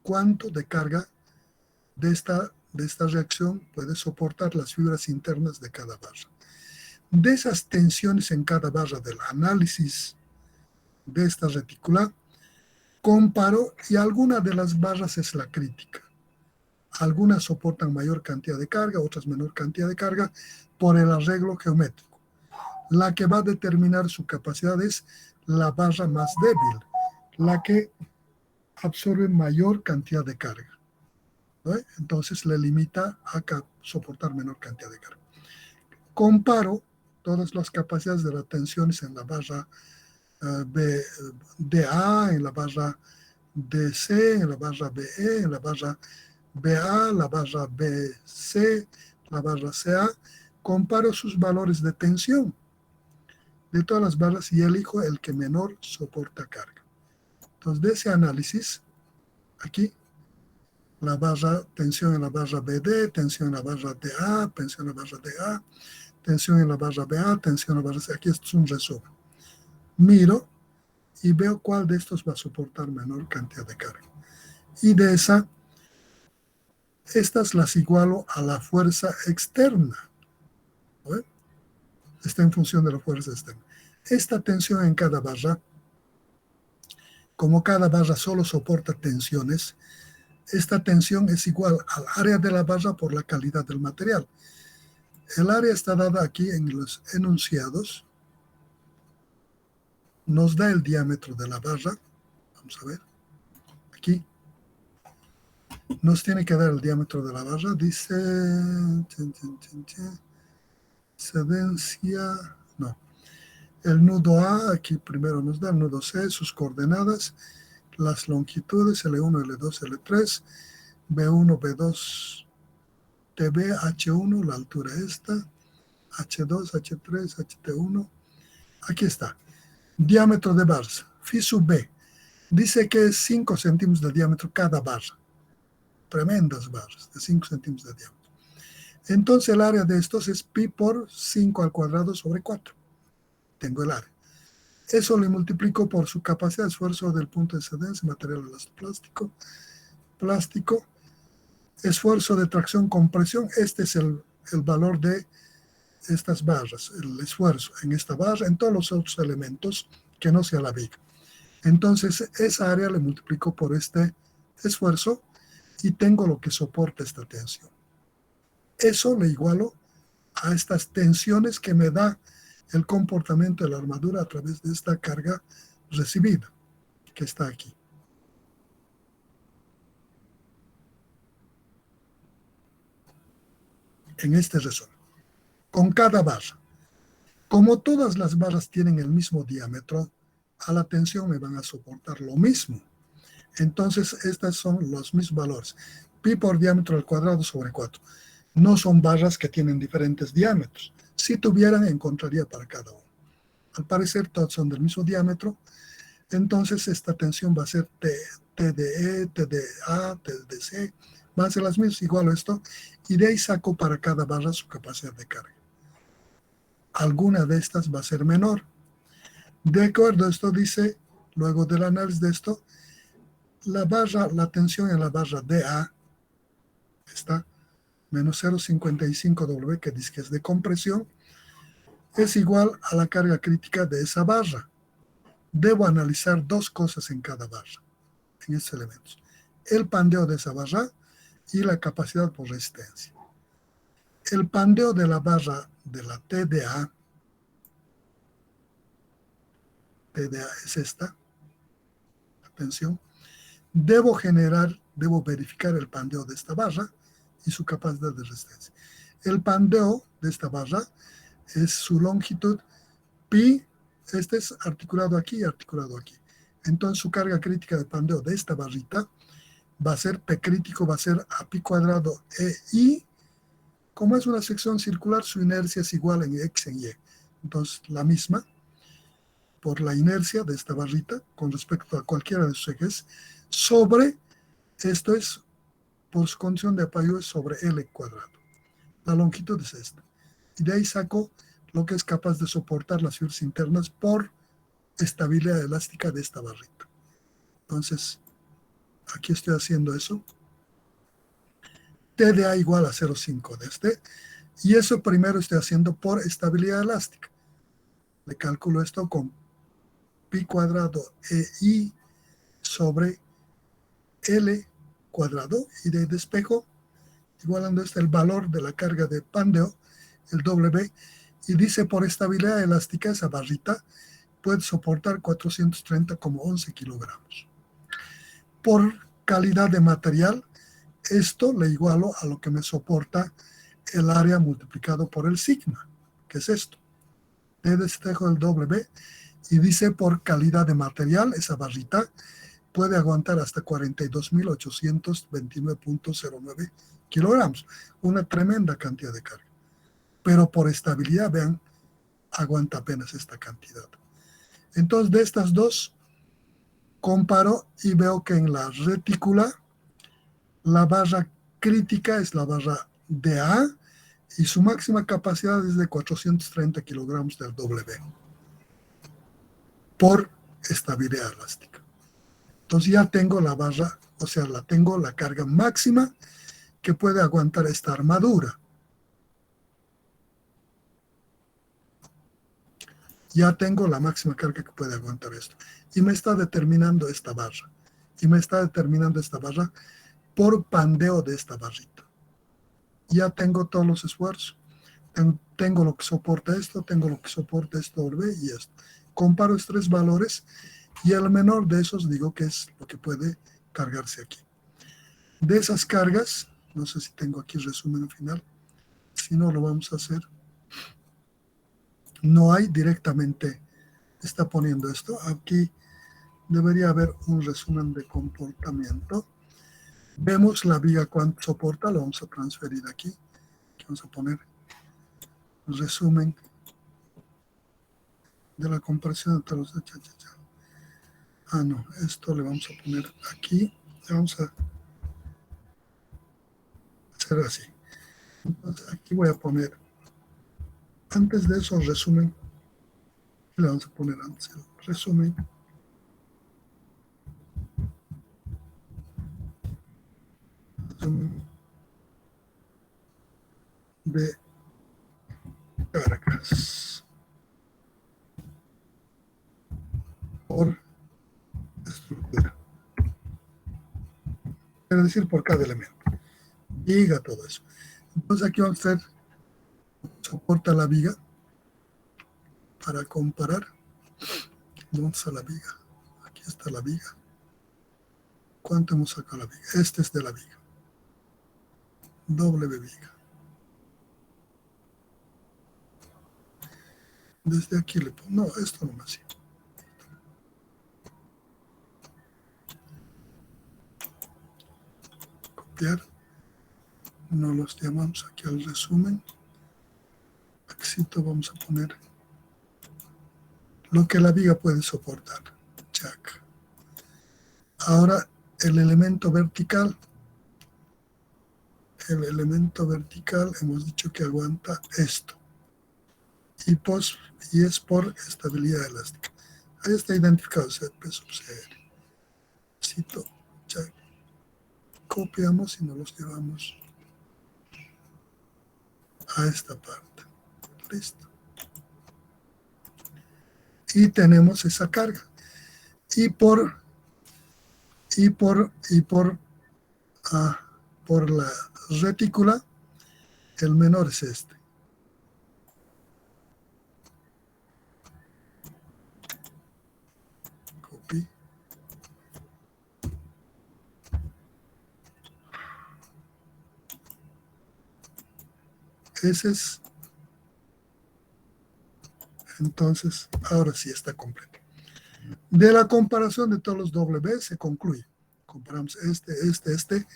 [SPEAKER 1] Cuánto de carga de esta reacción puede soportar las fibras internas de cada barra. De esas tensiones en cada barra del análisis de esta retícula, comparo y alguna de las barras es la crítica. Algunas soportan mayor cantidad de carga, otras menor cantidad de carga por el arreglo geométrico. La que va a determinar su capacidad es la barra más débil, la que absorbe mayor cantidad de carga, ¿no? Entonces le limita a soportar menor cantidad de carga. Comparo todas las capacidades de las tensiones en la barra DA, en la barra DC, en la barra BE, en la barra BA, la barra BC, la barra CA, comparo sus valores de tensión de todas las barras y elijo el que menor soporta carga. Entonces, de ese análisis, aquí, la barra, tensión en la barra BD, tensión en la barra DA, tensión en la barra DA, tensión en la barra BA, tensión en la barra C. Aquí es un resumen. Miro y veo cuál de estos va a soportar menor cantidad de carga. Y de estas las igualo a la fuerza externa, ¿no? Está en función de la fuerza externa. Esta tensión en cada barra, como cada barra solo soporta tensiones, esta tensión es igual al área de la barra por la calidad del material. El área está dada aquí en los enunciados. Nos da el diámetro de la barra. Vamos a ver. Aquí. Nos tiene que dar el diámetro de la barra. Dice... Excedencia... No. El nudo A, aquí primero nos da el nudo C, sus coordenadas, las longitudes, L1, L2, L3, B1, B2, TB, H1, la altura esta, H2, H3, HT1. Aquí está. Diámetro de barras. Phi sub B. Dice que es 5 centímetros de diámetro cada barra. Tremendas barras de 5 centímetros de diámetro. Entonces el área de estos es pi por 5 al cuadrado sobre 4. Tengo el área. Eso le multiplico por su capacidad de esfuerzo del punto de excedencia, material elastoplástico, plástico, esfuerzo de tracción, compresión. Este es el valor de estas barras, el esfuerzo en esta barra, en todos los otros elementos que no sea la viga. Entonces, esa área le multiplico por este esfuerzo y tengo lo que soporta esta tensión. Eso le igualo a estas tensiones que me da el comportamiento de la armadura a través de esta carga recibida que está aquí. En este resumen. Con cada barra. Como todas las barras tienen el mismo diámetro, a la tensión me van a soportar lo mismo. Entonces, estos son los mismos valores. Pi por diámetro al cuadrado sobre 4. No son barras que tienen diferentes diámetros. Si tuvieran, encontraría para cada uno. Al parecer, todos son del mismo diámetro. Entonces, esta tensión va a ser T de E, T de A, T de C. Van a ser las mismas, igual a esto. Y de ahí saco para cada barra su capacidad de carga. Alguna de estas va a ser menor. De acuerdo, esto dice, luego del análisis de esto, la tensión en la barra DA está menos 0,55 W, que dice que es de compresión, es igual a la carga crítica de esa barra. Debo analizar dos cosas en cada barra, en estos elementos. El pandeo de esa barra y la capacidad por resistencia. El pandeo de la barra de la TDA es esta, atención, debo verificar el pandeo de esta barra y su capacidad de resistencia. El pandeo de esta barra es su longitud pi, este es articulado aquí y articulado aquí. Entonces su carga crítica de pandeo de esta barrita va a ser P crítico, va a ser a pi cuadrado E y, como es una sección circular, su inercia es igual en X en Y. Entonces la misma, por la inercia de esta barrita con respecto a cualquiera de sus ejes, sobre, esto es por su condición de apoyo, es sobre L cuadrado. La longitud es esta. Y de ahí saco lo que es capaz de soportar las fibras internas por estabilidad elástica de esta barrita. Entonces, aquí estoy haciendo eso. TDA igual a 0,5 de este. Y eso primero estoy haciendo por estabilidad elástica. Le calculo esto con pi cuadrado EI sobre L cuadrado, y de despejo, igualando el valor de la carga de pandeo, el W, y dice por estabilidad elástica esa barrita puede soportar 430,11 kilogramos. Por calidad de material, esto le igualo a lo que me soporta el área multiplicado por el sigma, que es esto. De despejo el W, y dice por calidad de material, esa barrita puede aguantar hasta 42.829.09 kilogramos, una tremenda cantidad de carga. Pero por estabilidad, vean, aguanta apenas esta cantidad. Entonces, de estas dos, comparo y veo que en la retícula, la barra crítica es la barra DA y su máxima capacidad es de 430 kilogramos del W por estabilidad elástica. Entonces ya tengo la barra, o sea, tengo la carga máxima que puede aguantar esta armadura. Ya tengo la máxima carga que puede aguantar esto. Y me está determinando esta barra. Y me está determinando esta barra por pandeo de esta barrita. Ya tengo todos los esfuerzos. Tengo lo que soporta esto, tengo lo que soporta esto W y esto. Comparo estos tres valores y el menor de esos digo que es lo que puede cargarse aquí. De esas cargas, no sé si tengo aquí el resumen final, si no lo vamos a hacer. No hay directamente, está poniendo esto. Aquí debería haber un resumen de comportamiento. Vemos la viga cuánto soporta, lo vamos a transferir aquí. Vamos a poner resumen de la comparación de todos los... Ah, no, esto le vamos a poner aquí. Le vamos a hacer así. Entonces, aquí voy a poner, antes de eso, resumen. Le vamos a poner antes el resumen. De cargas por estructura. Quiere decir por cada elemento. Viga, todo eso. Entonces aquí vamos a hacer, soporta la viga para comparar. Vamos a la viga. Aquí está la viga. ¿Cuánto hemos sacado la viga? Este es de la viga. W viga. Desde aquí le pongo, no, esto no me hacía. Copiar. No los llamamos aquí al resumen. Éxito, vamos a poner lo que la viga puede soportar. Jack. Ahora el elemento vertical. El elemento vertical hemos dicho que aguanta esto. Y es por estabilidad elástica. Ahí está identificado P sub CR. Cito, ya copiamos y nos los llevamos a esta parte. Listo. Y tenemos esa carga. Y por la retícula, el menor es este. Copy. Ese es. Entonces, ahora sí está completo. De la comparación de todos los W se concluye. Comparamos este.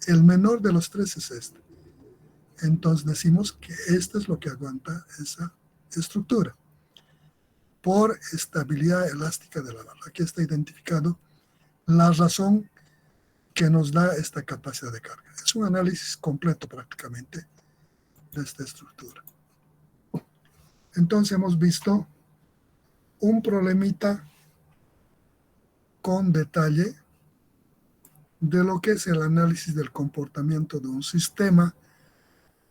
[SPEAKER 1] El menor de los tres es este. Entonces decimos que este es lo que aguanta esa estructura. Por estabilidad elástica de la barra. Aquí está identificado la razón que nos da esta capacidad de carga. Es un análisis completo prácticamente de esta estructura. Entonces hemos visto un problemita con detalle de lo que es el análisis del comportamiento de un sistema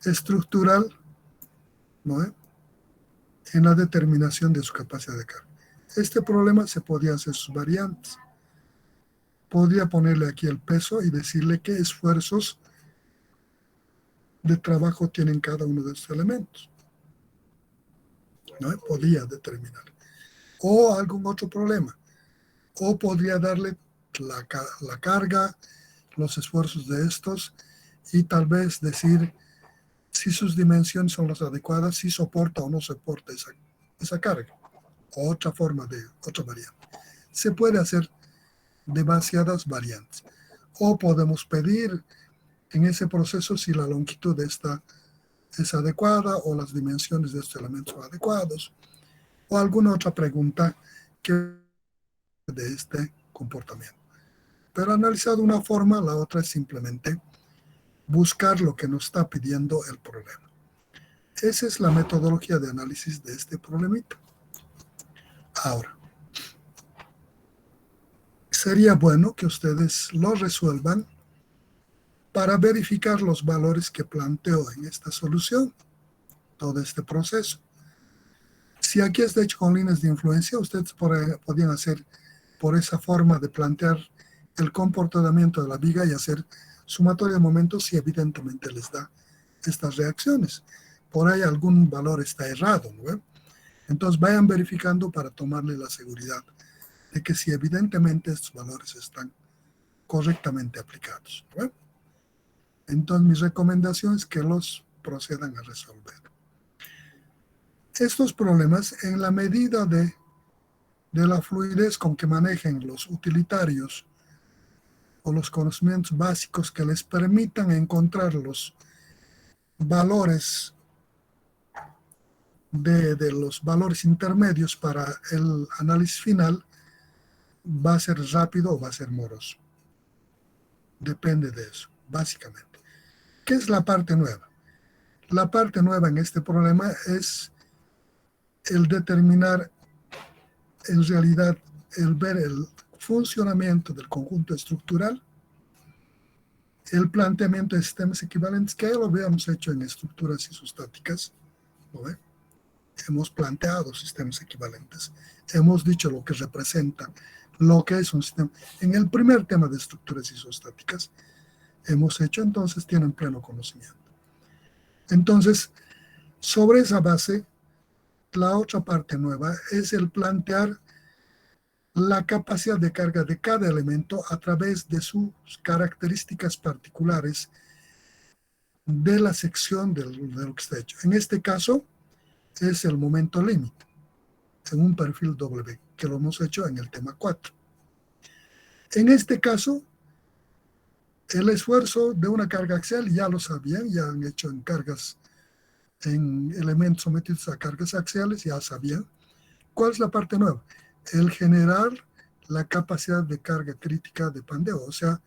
[SPEAKER 1] estructural, ¿no? En la determinación de su capacidad de carga. Este problema se podía hacer sus variantes. Podría ponerle aquí el peso y decirle qué esfuerzos de trabajo tienen cada uno de estos elementos. ¿No? Podría determinar. O algún otro problema. O podría darle la carga, los esfuerzos de estos y tal vez decir si sus dimensiones son las adecuadas, si soporta o no soporta esa carga. O otra forma de otra variante. Se puede hacer demasiadas variantes. O podemos pedir en ese proceso si la longitud de esta es adecuada o las dimensiones de estos elementos son adecuados. O alguna otra pregunta que de este comportamiento. Pero analizado de una forma, la otra es simplemente buscar lo que nos está pidiendo el problema. Esa es la metodología de análisis de este problemita. Ahora, sería bueno que ustedes lo resuelvan para verificar los valores que planteo en esta solución, todo este proceso. Si aquí está hecho con líneas de influencia, ustedes podrían hacer por esa forma de plantear el comportamiento de la viga y hacer sumatoria de momentos si evidentemente les da estas reacciones. Por ahí algún valor está errado, ¿no? Entonces vayan verificando para tomarle la seguridad de que si evidentemente estos valores están correctamente aplicados, ¿no? Entonces mi recomendación es que los procedan a resolver. Estos problemas, en la medida de la fluidez con que manejen los utilitarios o los conocimientos básicos que les permitan encontrar los valores de los valores intermedios para el análisis final va a ser rápido o va a ser moroso. Depende de eso, básicamente. ¿Qué es la parte nueva? La parte nueva en este problema es el determinar, en realidad, el ver el funcionamiento del conjunto estructural, el planteamiento de sistemas equivalentes, que ya lo habíamos hecho en estructuras isostáticas, ¿no ve? Hemos planteado sistemas equivalentes, hemos dicho lo que representa, lo que es un sistema. En el primer tema de estructuras isostáticas, hemos hecho, entonces tienen pleno conocimiento. Entonces, sobre esa base, la otra parte nueva es el plantear la capacidad de carga de cada elemento a través de sus características particulares de la sección de lo que está hecho. En este caso, es el momento límite en un perfil W, que lo hemos hecho en el tema 4. En este caso, el esfuerzo de una carga axial ya lo sabían, ya han hecho en cargas, en elementos sometidos a cargas axiales, ya sabían. ¿Cuál es la parte nueva? El generar la capacidad de carga crítica de Pandeo, o sea,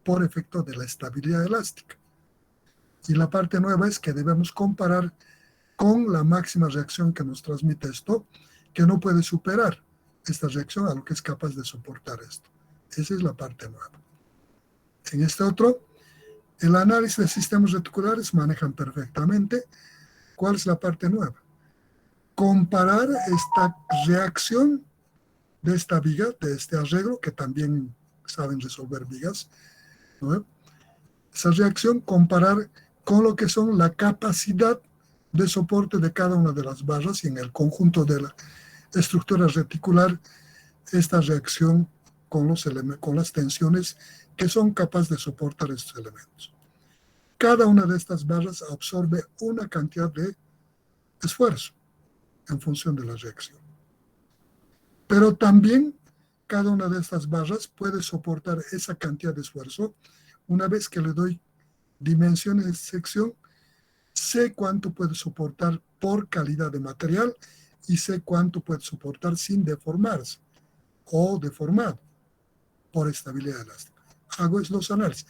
[SPEAKER 1] por efecto de la estabilidad elástica. Y la parte nueva es que debemos comparar con la máxima reacción que nos transmite esto, que no puede superar esta reacción a lo que es capaz de soportar esto. Esa es la parte nueva. En este otro, el análisis de sistemas reticulares manejan perfectamente. ¿Cuál es la parte nueva? Comparar esta reacción de esta viga, de este arreglo, que también saben resolver vigas, ¿no? Esa reacción, comparar con lo que son la capacidad de soporte de cada una de las barras y en el conjunto de la estructura reticular, esta reacción con las tensiones que son capaces de soportar estos elementos. Cada una de estas barras absorbe una cantidad de esfuerzo en función de la reacción. Pero también cada una de estas barras puede soportar esa cantidad de esfuerzo. Una vez que le doy dimensiones de sección, sé cuánto puede soportar por calidad de material y sé cuánto puede soportar sin deformarse o deformado por estabilidad elástica. Hago los análisis.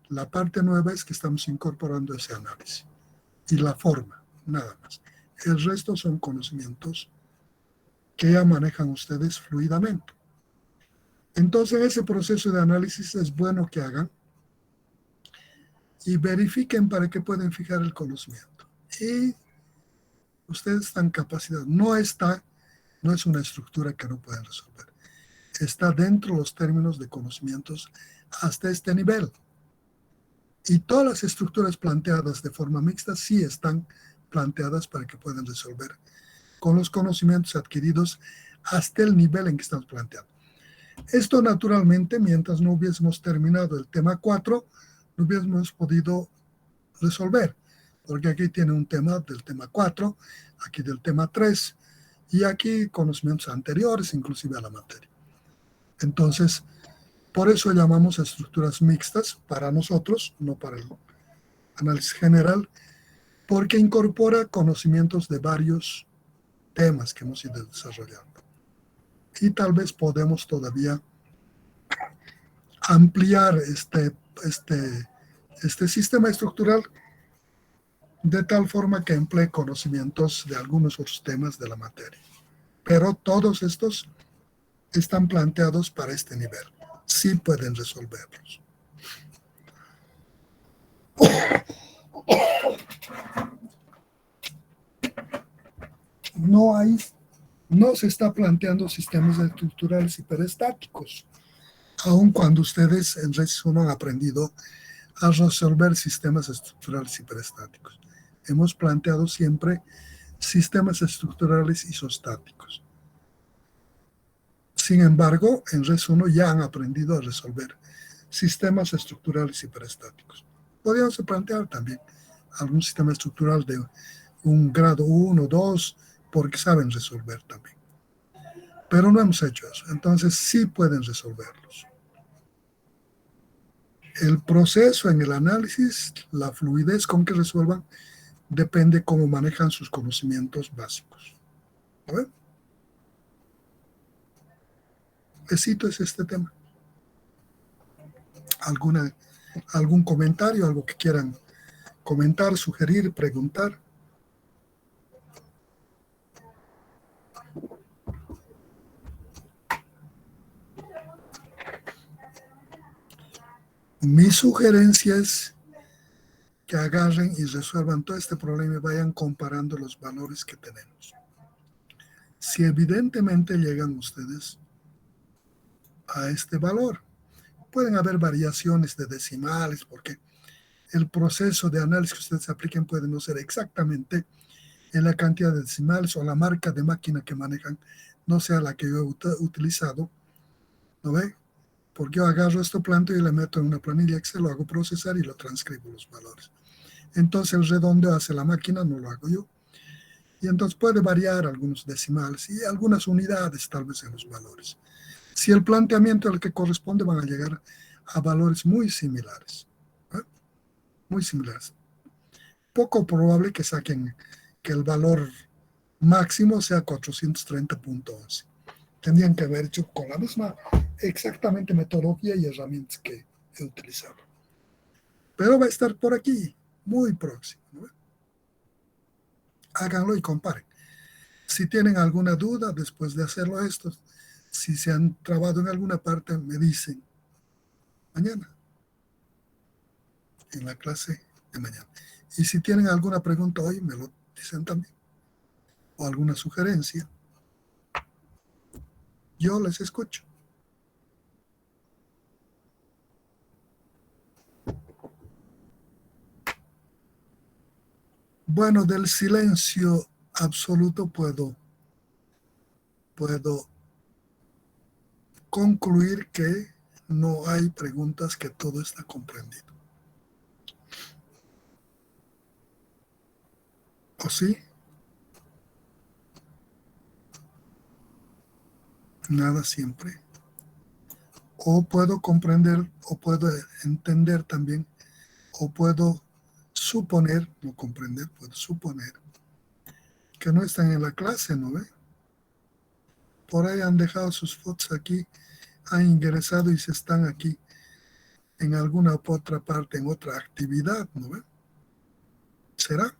[SPEAKER 1] La parte nueva es que estamos incorporando ese análisis y la forma, nada más. El resto son conocimientos que ya manejan ustedes fluidamente. Entonces, ese proceso de análisis es bueno que hagan y verifiquen para que puedan fijar el conocimiento. Y ustedes están capacitados. No es una estructura que no pueden resolver. Está dentro de los términos de conocimientos hasta este nivel. Y todas las estructuras planteadas de forma mixta sí están planteadas para que puedan resolver con los conocimientos adquiridos hasta el nivel en que estamos planteando. Esto naturalmente, mientras no hubiésemos terminado el tema 4, no hubiésemos podido resolver, porque aquí tiene un tema del tema 4, aquí del tema 3, y aquí conocimientos anteriores, inclusive a la materia. Entonces, por eso llamamos estructuras mixtas para nosotros, no para el análisis general, porque incorpora conocimientos de varios temas que hemos ido desarrollando. Y tal vez podemos todavía ampliar este sistema estructural de tal forma que emplee conocimientos de algunos otros temas de la materia. Pero todos estos están planteados para este nivel. Sí pueden resolverlos. No se está planteando sistemas estructurales hiperestáticos, aun cuando ustedes en Resis 1 han aprendido a resolver sistemas estructurales hiperestáticos. Hemos planteado siempre sistemas estructurales isostáticos. Sin embargo, en Resis 1 ya han aprendido a resolver sistemas estructurales hiperestáticos. Podríamos plantear también algún sistema estructural de un grado 1, 2, porque saben resolver también. Pero no hemos hecho eso, entonces sí pueden resolverlos. El proceso en el análisis, la fluidez con que resuelvan, depende cómo manejan sus conocimientos básicos. ¿No ven? Besito es este tema. ¿Algún comentario, algo que quieran comentar, sugerir, preguntar? Mi sugerencia es que agarren y resuelvan todo este problema y vayan comparando los valores que tenemos. Si evidentemente llegan ustedes a este valor, pueden haber variaciones de decimales porque el proceso de análisis que ustedes apliquen puede no ser exactamente en la cantidad de decimales o la marca de máquina que manejan no sea la que yo he utilizado, ¿no ve? Porque yo agarro esto, planto y le meto en una planilla Excel, lo hago procesar y lo transcribo los valores. Entonces el redondeo hace la máquina, no lo hago yo. Y entonces puede variar algunos decimales y algunas unidades tal vez en los valores. Si el planteamiento al que corresponde van a llegar a valores muy similares. ¿Eh? Muy similares. Poco probable que saquen que el valor máximo sea 430.11. Tendrían que haber hecho con la misma exactamente metodología y herramientas que he utilizado. Pero va a estar por aquí, muy próximo, ¿no? Háganlo y comparen. Si tienen alguna duda después de hacerlo esto, si se han trabado en alguna parte, me dicen mañana, en la clase de mañana. Y si tienen alguna pregunta hoy, me lo dicen también. O alguna sugerencia. Yo les escucho. Bueno, del silencio absoluto puedo concluir que no hay preguntas, que todo está comprendido. ¿O sí? Nada siempre. O puedo comprender, o puedo entender también, o puedo suponer, no comprender, puedo suponer que no están en la clase, ¿no ve? Por ahí han dejado sus fotos aquí, han ingresado y se están aquí en alguna otra parte, en otra actividad, ¿no ve? ¿Será?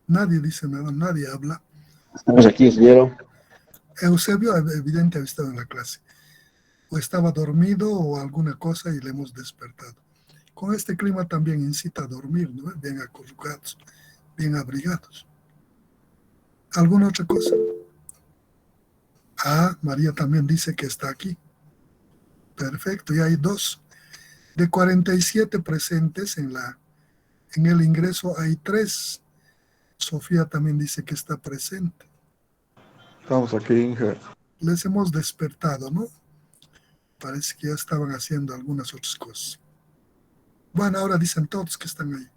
[SPEAKER 1] Nadie dice nada, nadie habla.
[SPEAKER 2] Estamos aquí, señor.
[SPEAKER 1] Eusebio, evidente, ha estado en la clase. O estaba dormido o alguna cosa y le hemos despertado. Con este clima también incita a dormir, ¿no? Bien acurrucados, bien abrigados. ¿Alguna otra cosa? Ah, María también dice que está aquí. Perfecto, y hay 2. De 47 presentes en el ingreso hay 3. Sofía también dice que está presente.
[SPEAKER 3] Estamos aquí, Inge.
[SPEAKER 1] Les hemos despertado, ¿no? Parece que ya estaban haciendo algunas otras cosas. Bueno, ahora dicen todos que están ahí.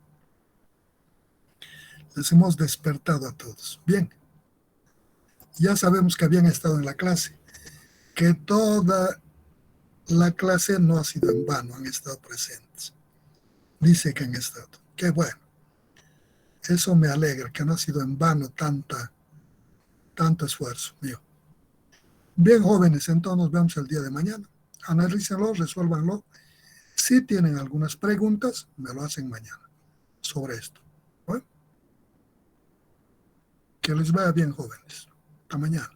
[SPEAKER 1] Les hemos despertado a todos. Bien. Ya sabemos que habían estado en la clase, que toda la clase no ha sido en vano, han estado presentes. Dice que han estado. Qué bueno. Eso me alegra, que no ha sido en vano tanto esfuerzo mío. Bien, jóvenes, entonces nos vemos el día de mañana. Analícenlo, resuélvanlo. Si tienen algunas preguntas, me lo hacen mañana sobre esto. ¿Bueno? Que les vaya bien, jóvenes. Hasta mañana.